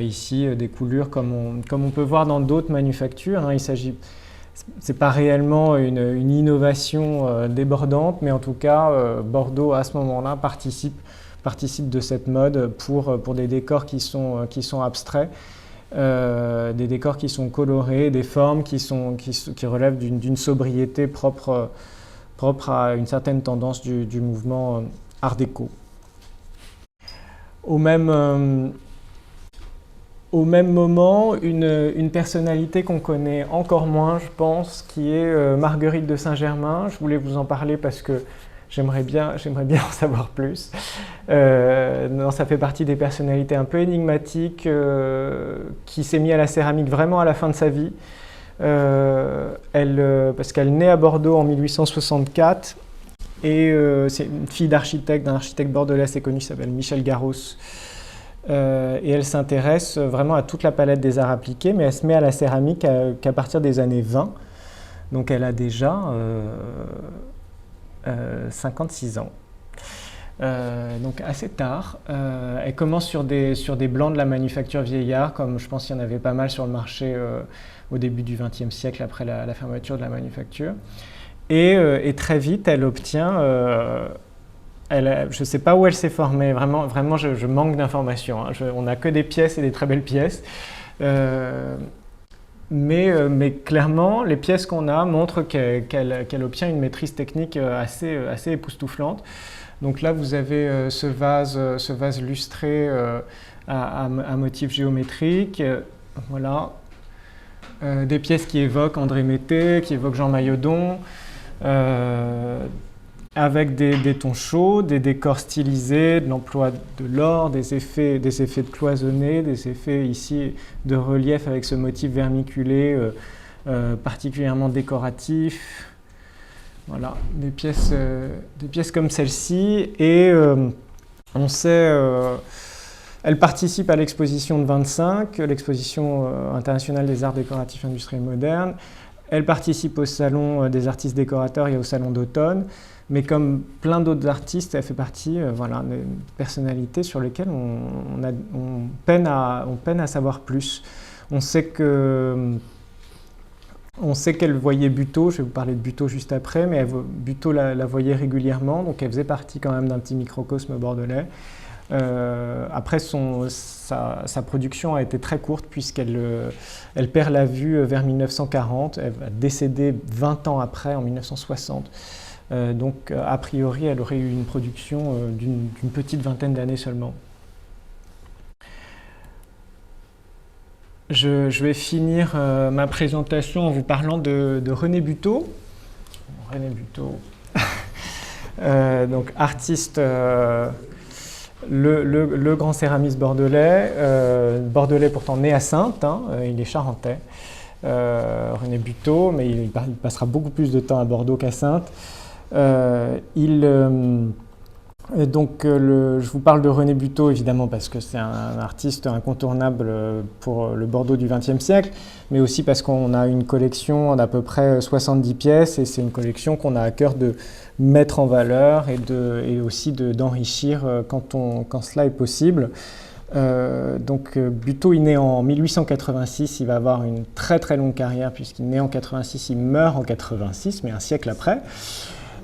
Ici des coulures comme on peut voir dans d'autres manufactures. C'est pas réellement une innovation débordante, mais en tout cas Bordeaux à ce moment-là participe de cette mode pour des décors qui sont abstraits, des décors qui sont colorés, des formes qui relèvent d'une sobriété propre à une certaine tendance du mouvement Art déco. Au même moment, une personnalité qu'on connaît encore moins, je pense, qui est Marguerite de Saint-Germain. Je voulais vous en parler parce que j'aimerais bien en savoir plus. Ça fait partie des personnalités un peu énigmatiques qui s'est mise à la céramique vraiment à la fin de sa vie. Parce qu'elle naît à Bordeaux en 1864 et c'est une fille d'un architecte bordelais assez connu qui s'appelle Michel Garros. Et elle s'intéresse vraiment à toute la palette des arts appliqués, mais elle se met à la céramique qu'à partir des années 20. Donc elle a déjà 56 ans. Donc assez tard. Elle commence sur des blancs de la manufacture vieillard, comme je pense qu'il y en avait pas mal sur le marché au début du XXe siècle, après la fermeture de la manufacture. Et très vite, elle obtient... je ne sais pas où elle s'est formée, vraiment je manque d'informations. On n'a que des pièces et des très belles pièces. Mais clairement, les pièces qu'on a montrent qu'elle obtient une maîtrise technique assez époustouflante. Donc là, vous avez ce vase lustré à motif géométrique. Voilà. Des pièces qui évoquent André Mété, qui évoquent Jean Mailledon, avec des tons chauds, des décors stylisés, de l'emploi de l'or, des effets de cloisonnés, des effets ici de relief avec ce motif vermiculé particulièrement décoratif. Voilà, des pièces comme celle-ci. Et on sait, elle participe à l'exposition de 25, l'exposition internationale des arts décoratifs industriels modernes. Elle participe au salon des artistes décorateurs et au salon d'automne. Mais comme plein d'autres artistes, elle fait partie des personnalités sur lesquelles on peine à savoir plus. On sait qu'elle voyait Buteau, je vais vous parler de Buteau juste après, mais Buteau la voyait régulièrement, donc elle faisait partie quand même d'un petit microcosme bordelais. Après, sa production a été très courte puisqu'elle perd la vue vers 1940, elle va décéder 20 ans après, en 1960. Donc, a priori, elle aurait eu une production d'une petite vingtaine d'années seulement. Je vais finir ma présentation en vous parlant de René Buteau. René Buteau, donc artiste, le grand céramiste bordelais, bordelais pourtant né à Saintes, il est charentais. René Buteau, mais il passera beaucoup plus de temps à Bordeaux qu'à Saintes. Je vous parle de René Buteau évidemment parce que c'est un artiste incontournable pour le Bordeaux du XXe siècle, mais aussi parce qu'on a une collection d'à peu près 70 pièces et c'est une collection qu'on a à cœur de mettre en valeur et aussi d'enrichir quand cela est possible. Buteau, il naît en 1886, il va avoir une très très longue carrière puisqu'il naît en 86, il meurt en 86, mais un siècle après.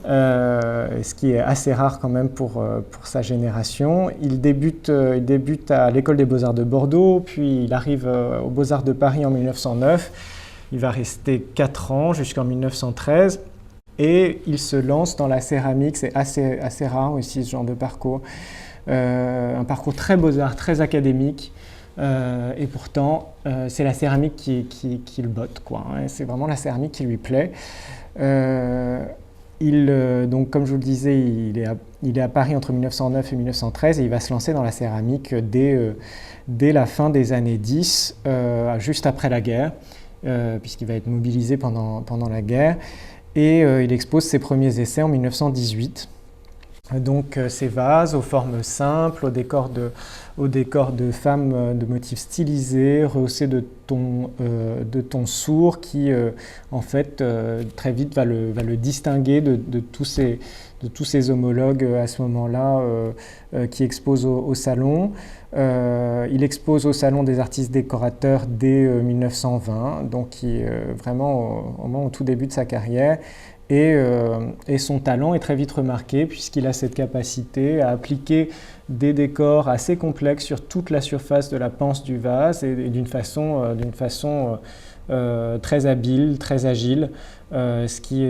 Ce qui est assez rare quand même pour sa génération. Il débute à l'École des Beaux-Arts de Bordeaux, puis il arrive aux Beaux-Arts de Paris en 1909. Il va rester 4 ans jusqu'en 1913 et il se lance dans la céramique. C'est assez rare aussi ce genre de parcours. Un parcours très Beaux-Arts, très académique. Et pourtant, c'est la céramique qui le botte, quoi, hein. C'est vraiment la céramique qui lui plaît. Donc, comme je vous le disais, il est à Paris entre 1909 et 1913 et il va se lancer dans la céramique dès la fin des années 10, juste après la guerre, puisqu'il va être mobilisé pendant la guerre. Et il expose ses premiers essais en 1918. Donc ces vases aux formes simples, au décor de femmes de motifs stylisés, rehaussés de tons sourds qui en fait très vite va le distinguer de tous ses homologues à ce moment-là qui exposent au salon. Il expose au Salon des artistes décorateurs dès 1920, donc vraiment au moment au tout début de sa carrière. Et son talent est très vite remarqué puisqu'il a cette capacité à appliquer des décors assez complexes sur toute la surface de la panse du vase et d'une façon très habile, très agile, ce qui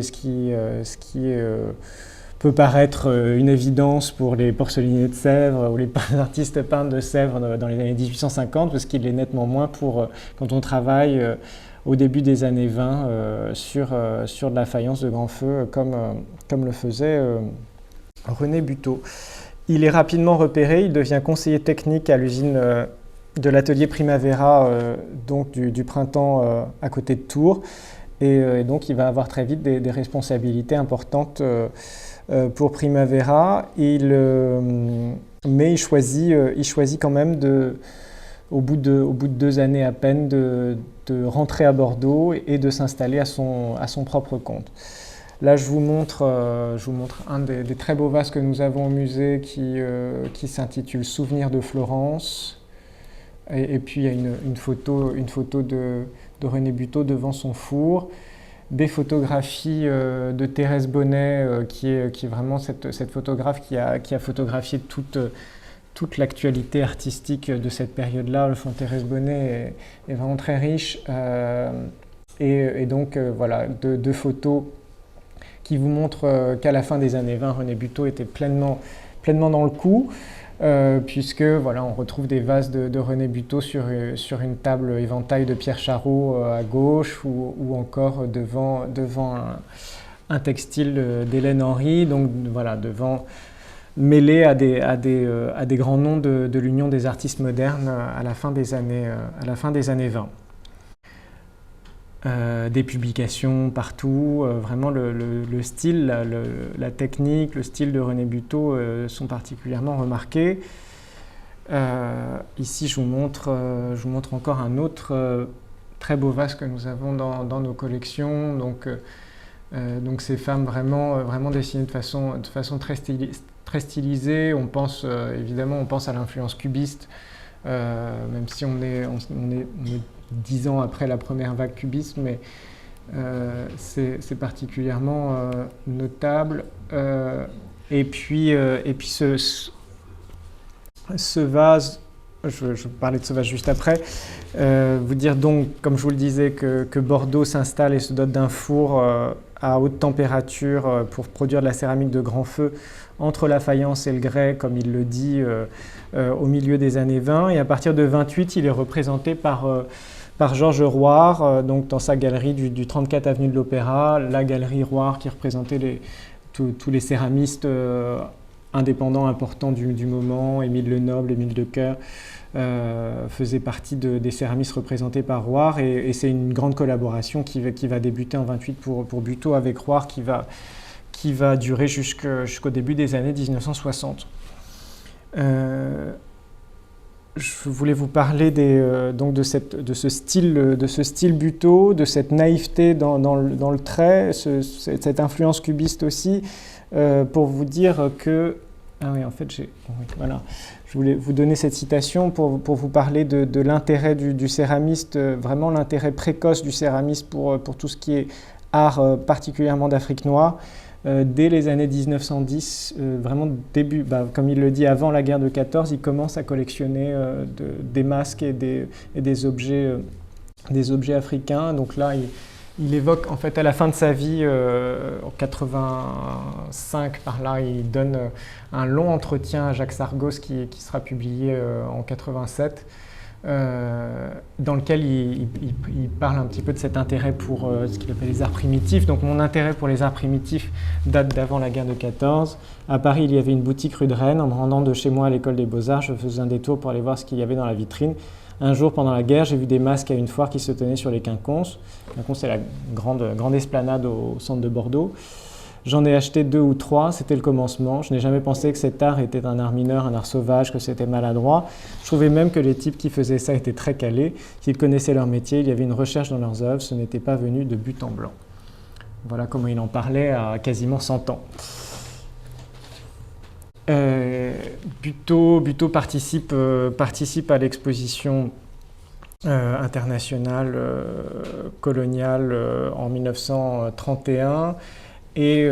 peut paraître une évidence pour les porcelainiers de Sèvres ou les artistes peintres de Sèvres dans les années 1850, parce qu'il l'est nettement moins quand on travaille au début des années 20 sur de la faïence de grand feu comme le faisait René Buteau. Il est rapidement repéré, il devient conseiller technique à l'usine de l'atelier Primavera donc du printemps à côté de Tours et donc il va avoir très vite des responsabilités importantes pour Primavera. Mais il choisit quand même au bout de 2 années à peine de rentrer à Bordeaux et de s'installer à son propre compte. Là, je vous montre un des très beaux vases que nous avons au musée qui s'intitule « Souvenir de Florence ». Et puis, il y a une photo de René Buteau devant son four. Des photographies de Thérèse Bonnet, qui est vraiment cette photographe qui a photographié toute l'actualité artistique de cette période-là. Le fond de Thérèse Bonnet est vraiment très riche. Et donc, voilà, deux photos qui vous montrent qu'à la fin des années 20, René Buteau était pleinement dans le coup, puisque voilà, on retrouve des vases de René Buteau sur une table éventail de Pierre Charot à gauche ou encore devant un textile d'Hélène Henry, donc voilà, mêlé à des grands noms de l'Union des artistes modernes à la fin des années 20. Des publications partout, vraiment le style, la technique, le style de René Buteau sont particulièrement remarqués. Ici, je vous montre encore un autre très beau vase que nous avons dans nos collections. Donc ces femmes vraiment dessinées de façon très stylisée. On pense évidemment à l'influence cubiste, même si on est 10 ans après la première vague cubiste, mais c'est particulièrement notable. Et puis ce vase, je vais parler de ce vase juste après, vous dire donc, comme je vous le disais, que Bordeaux s'installe et se dote d'un four à haute température pour produire de la céramique de grand feu entre la faïence et le grès, comme il le dit, au milieu des années 20. Et à partir de 28, il est représenté par Georges Roire, donc dans sa galerie du 34 avenue de l'Opéra, la galerie Roire qui représentait tous les céramistes indépendants importants du moment. Émile Lenoble, Émile Decoeur faisait partie des céramistes représentés par Roire, et c'est une grande collaboration qui va débuter en 28 pour Buteau avec Roire, qui va durer jusqu'au début des années 1960. Je voulais vous parler donc de ce style Buteau, de cette naïveté dans le trait, cette influence cubiste aussi, pour vous dire que Ah oui, en fait, oui, voilà. Je voulais vous donner cette citation pour vous parler de l'intérêt du céramiste, vraiment l'intérêt précoce du céramiste pour tout ce qui est art, particulièrement d'Afrique noire. Dès les années 1910, vraiment début, comme il le dit, avant la guerre de 14, il commence à collectionner des masques et des objets africains. Donc là, il évoque, en fait, à la fin de sa vie, en 85, par là, il donne un long entretien à Jacques Sargos qui sera publié en 87, dans lequel il parle un petit peu de cet intérêt pour ce qu'il appelle les arts primitifs. Donc mon intérêt pour les arts primitifs date d'avant la guerre de 14. À Paris, il y avait une boutique rue de Rennes. En me rendant de chez moi à l'école des Beaux-Arts, je faisais un détour pour aller voir ce qu'il y avait dans la vitrine. Un jour, pendant la guerre, j'ai vu des masques à une foire qui se tenaient sur les Quinconces. Quinconces, c'est la grande esplanade au centre de Bordeaux. J'en ai acheté 2 ou 3, c'était le commencement. Je n'ai jamais pensé que cet art était un art mineur, un art sauvage, que c'était maladroit. Je trouvais même que les types qui faisaient ça étaient très calés, qu'ils connaissaient leur métier, il y avait une recherche dans leurs œuvres, ce n'était pas venu de but en blanc. Voilà comment il en parlait à quasiment 100 ans. Buteau participe à l'exposition internationale coloniale en 1931 et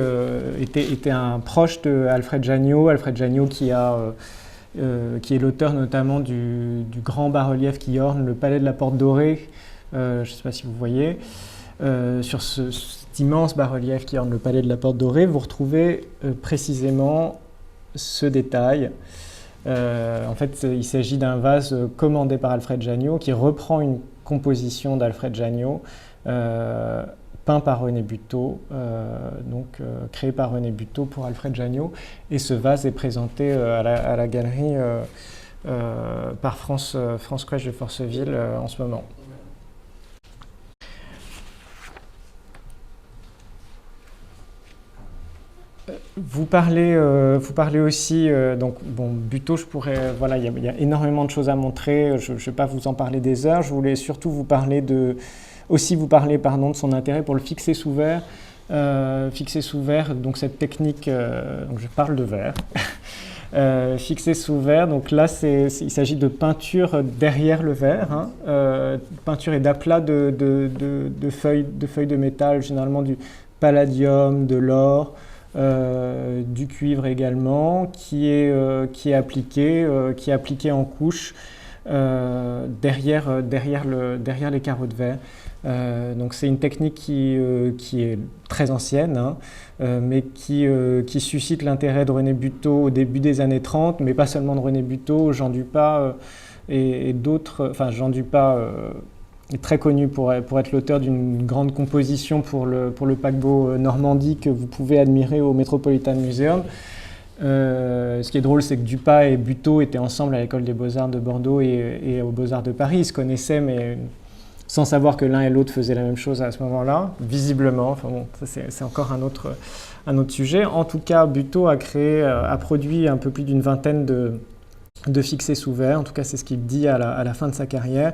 était un proche de Alfred Janniot. Alfred Janniot qui est l'auteur notamment du grand bas-relief qui orne le palais de la Porte Dorée. Je ne sais pas si vous voyez. Sur cet immense bas-relief qui orne le palais de la Porte Dorée, vous retrouvez précisément ce détail. En fait, il s'agit d'un vase commandé par Alfred Janniot qui reprend une composition d'Alfred Janniot, peint par René Buteau, créé par René Buteau pour Alfred Janniot. Et ce vase est présenté à la galerie par France Crèche de Forceville en ce moment. Vous parlez aussi, Buteau, il y a énormément de choses à montrer, je ne vais pas vous en parler des heures, je voulais surtout vous parler de son intérêt pour le fixé sous verre. Fixé sous verre, donc cette technique, donc je parle de verre, fixé sous verre, donc là il s'agit de peinture derrière le verre, peinture et d'aplat de feuilles de métal, généralement du palladium, de l'or, du cuivre également, qui est appliqué en couche derrière les carreaux de verre. Donc c'est une technique qui est très ancienne, mais qui suscite l'intérêt de René Buteau au début des années 30, mais pas seulement de René Buteau, Jean Dupas et d'autres. Enfin, Jean Dupas est très connu pour être l'auteur d'une grande composition pour le paquebot Normandie que vous pouvez admirer au Metropolitan Museum. Ce qui est drôle, c'est que Dupas et Buteau étaient ensemble à l'école des Beaux-Arts de Bordeaux et aux Beaux-Arts de Paris. Ils se connaissaient, mais sans savoir que l'un et l'autre faisaient la même chose à ce moment-là, visiblement. Enfin bon, ça c'est encore un autre sujet. En tout cas, Buteau a produit un peu plus d'une vingtaine de fixés sous verre. En tout cas, c'est ce qu'il dit à la fin de sa carrière.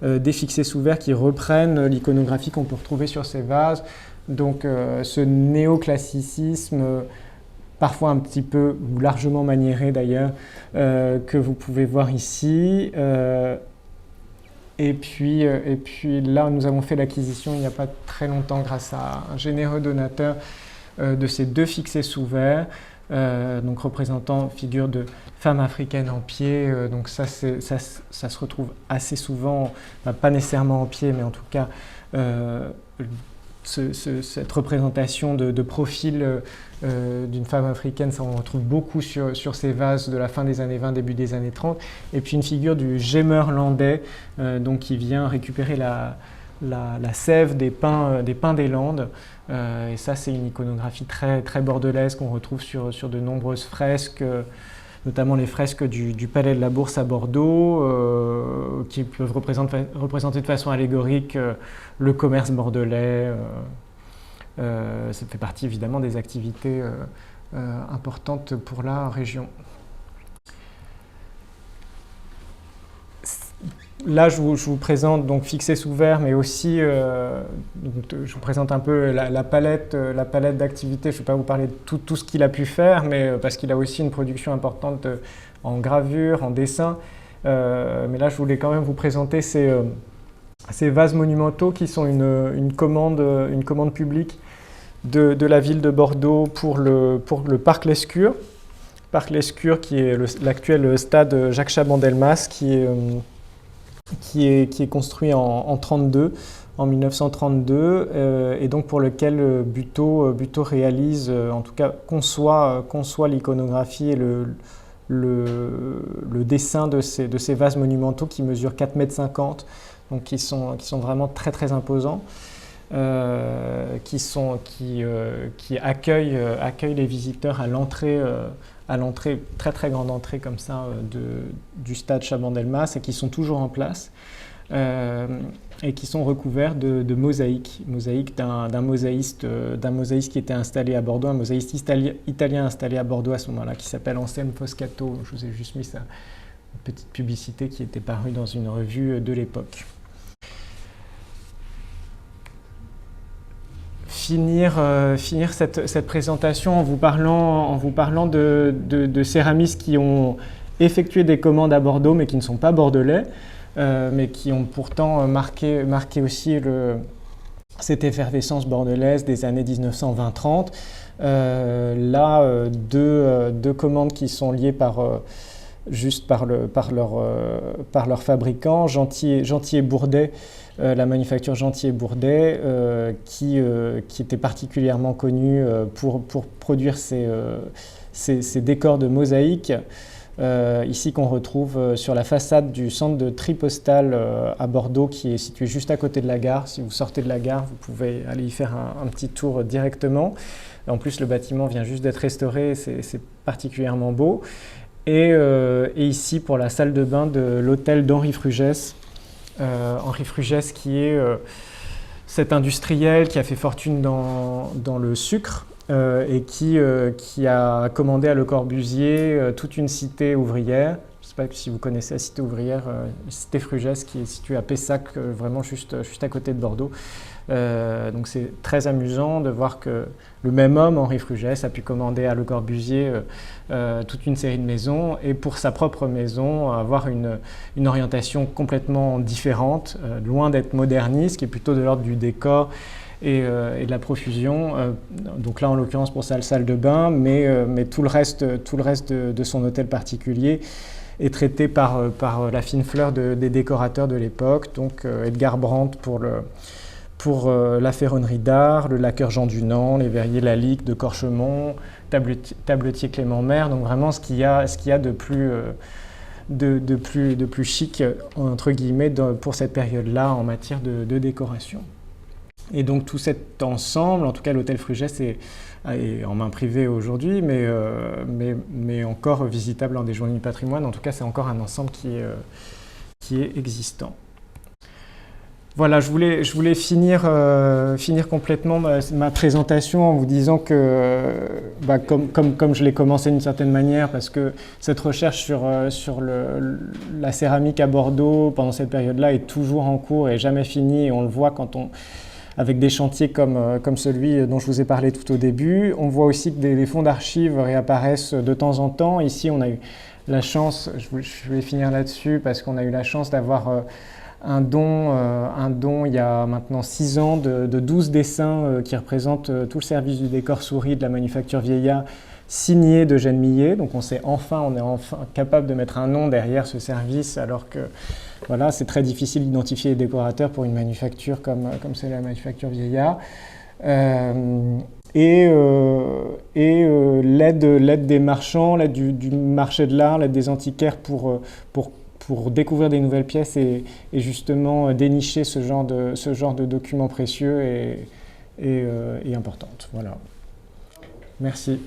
Des fixés sous verre qui reprennent l'iconographie qu'on peut retrouver sur ces vases. Donc ce néoclassicisme, parfois un petit peu ou largement maniéré d'ailleurs, que vous pouvez voir ici. Et puis là, nous avons fait l'acquisition il n'y a pas très longtemps grâce à un généreux donateur de ces 2 fixés sous verre, donc représentant figure de femme africaine en pied. Donc ça se retrouve assez souvent, pas nécessairement en pied, mais en tout cas cette représentation de profil d'une femme africaine, ça on retrouve beaucoup sur ces vases de la fin des années 20, début des années 30. Et puis une figure du gemeur landais, donc qui vient récupérer la sève des pins des Landes. Et ça, c'est une iconographie très, très bordelaise qu'on retrouve sur de nombreuses fresques, notamment les fresques du Palais de la Bourse à Bordeaux, qui peuvent représenter de façon allégorique le commerce bordelais. Ça fait partie évidemment des activités importantes pour la région. Là, je vous présente donc Fixé sous verre, mais aussi je vous présente un peu la palette d'activités. Je ne vais pas vous parler de tout ce qu'il a pu faire, mais parce qu'il a aussi une production importante en gravure, en dessin. Mais là, je voulais quand même vous présenter ces vases monumentaux qui sont une commande publique de la ville de Bordeaux pour le parc Lescure. Parc Lescure qui est l'actuel stade Jacques Chaban-Delmas qui est construit en 1932, et donc pour lequel Buteau réalise, en tout cas conçoit l'iconographie et le dessin de ces vases monumentaux qui mesurent 4,50 m, donc qui sont vraiment très très imposants, qui accueillent les visiteurs à l'entrée, très très grande entrée comme ça du stade Chaban-Delmas, et qui sont toujours en place et qui sont recouverts de mosaïques d'un mosaïste qui était installé à Bordeaux, un mosaïste italien installé à Bordeaux à ce moment-là, qui s'appelle Anselmo Foscato. Je vous ai juste mis sa petite publicité qui était parue dans une revue de l'époque. Finir cette présentation en vous parlant de céramistes qui ont effectué des commandes à Bordeaux, mais qui ne sont pas bordelais, mais qui ont pourtant marqué aussi cette effervescence bordelaise des années 1920-30. Là, deux commandes qui sont liées par leur fabricant, Gentil et Bourdet, la manufacture Gentil et Bourdet, qui était particulièrement connue pour produire ces décors de mosaïque, ici qu'on retrouve sur la façade du centre de tri postal à Bordeaux, qui est situé juste à côté de la gare. Si vous sortez de la gare, vous pouvez aller y faire un petit tour directement. En plus, le bâtiment vient juste d'être restauré, c'est particulièrement beau. Et ici, pour la salle de bain de l'hôtel d'Henri Frugès. Henri Frugès, qui est cet industriel qui a fait fortune dans le sucre et qui a commandé à Le Corbusier toute une cité ouvrière. Je ne sais pas si vous connaissez la cité ouvrière, la cité Frugès, qui est située à Pessac, vraiment juste à côté de Bordeaux. Donc c'est très amusant de voir que le même homme, Henri Frugès, a pu commander à Le Corbusier toute une série de maisons, et pour sa propre maison avoir une orientation complètement différente, loin d'être moderniste, qui est plutôt de l'ordre du décor et de la profusion. Donc là, en l'occurrence, pour sa salle de bain, mais tout le reste de son hôtel particulier est traité par la fine fleur des décorateurs de l'époque, donc Edgar Brandt pour la ferronnerie d'art, le laqueur Jean Dunant, les verriers Lalique de Corchemont, tabletier Clément Maire, donc vraiment ce qu'il y a de plus chic, entre guillemets, pour cette période-là en matière de décoration. Et donc tout cet ensemble, en tout cas l'hôtel Frugès est en main privée aujourd'hui, mais encore visitable lors des Journées du patrimoine. En tout cas, c'est encore un ensemble qui est existant. Voilà, je voulais finir complètement ma présentation en vous disant que, comme je l'ai commencé d'une certaine manière, parce que cette recherche sur la céramique à Bordeaux pendant cette période-là est toujours en cours et jamais finie, et on le voit avec des chantiers comme celui dont je vous ai parlé tout au début. On voit aussi que des fonds d'archives réapparaissent de temps en temps. Ici, on a eu la chance, je vais finir là-dessus, parce qu'on a eu la chance d'avoir un don il y a maintenant 6 ans de 12 dessins qui représentent tout le service du décor souris de la manufacture Vieillard, signé d'Eugène Millet. Donc on est enfin capable de mettre un nom derrière ce service, alors que voilà, c'est très difficile d'identifier les décorateurs pour une manufacture comme c'est la manufacture Vieillard. L'aide des marchands, l'aide du marché de l'art, l'aide des antiquaires pour découvrir des nouvelles pièces et justement dénicher ce genre de documents précieux est importante. Voilà. Merci.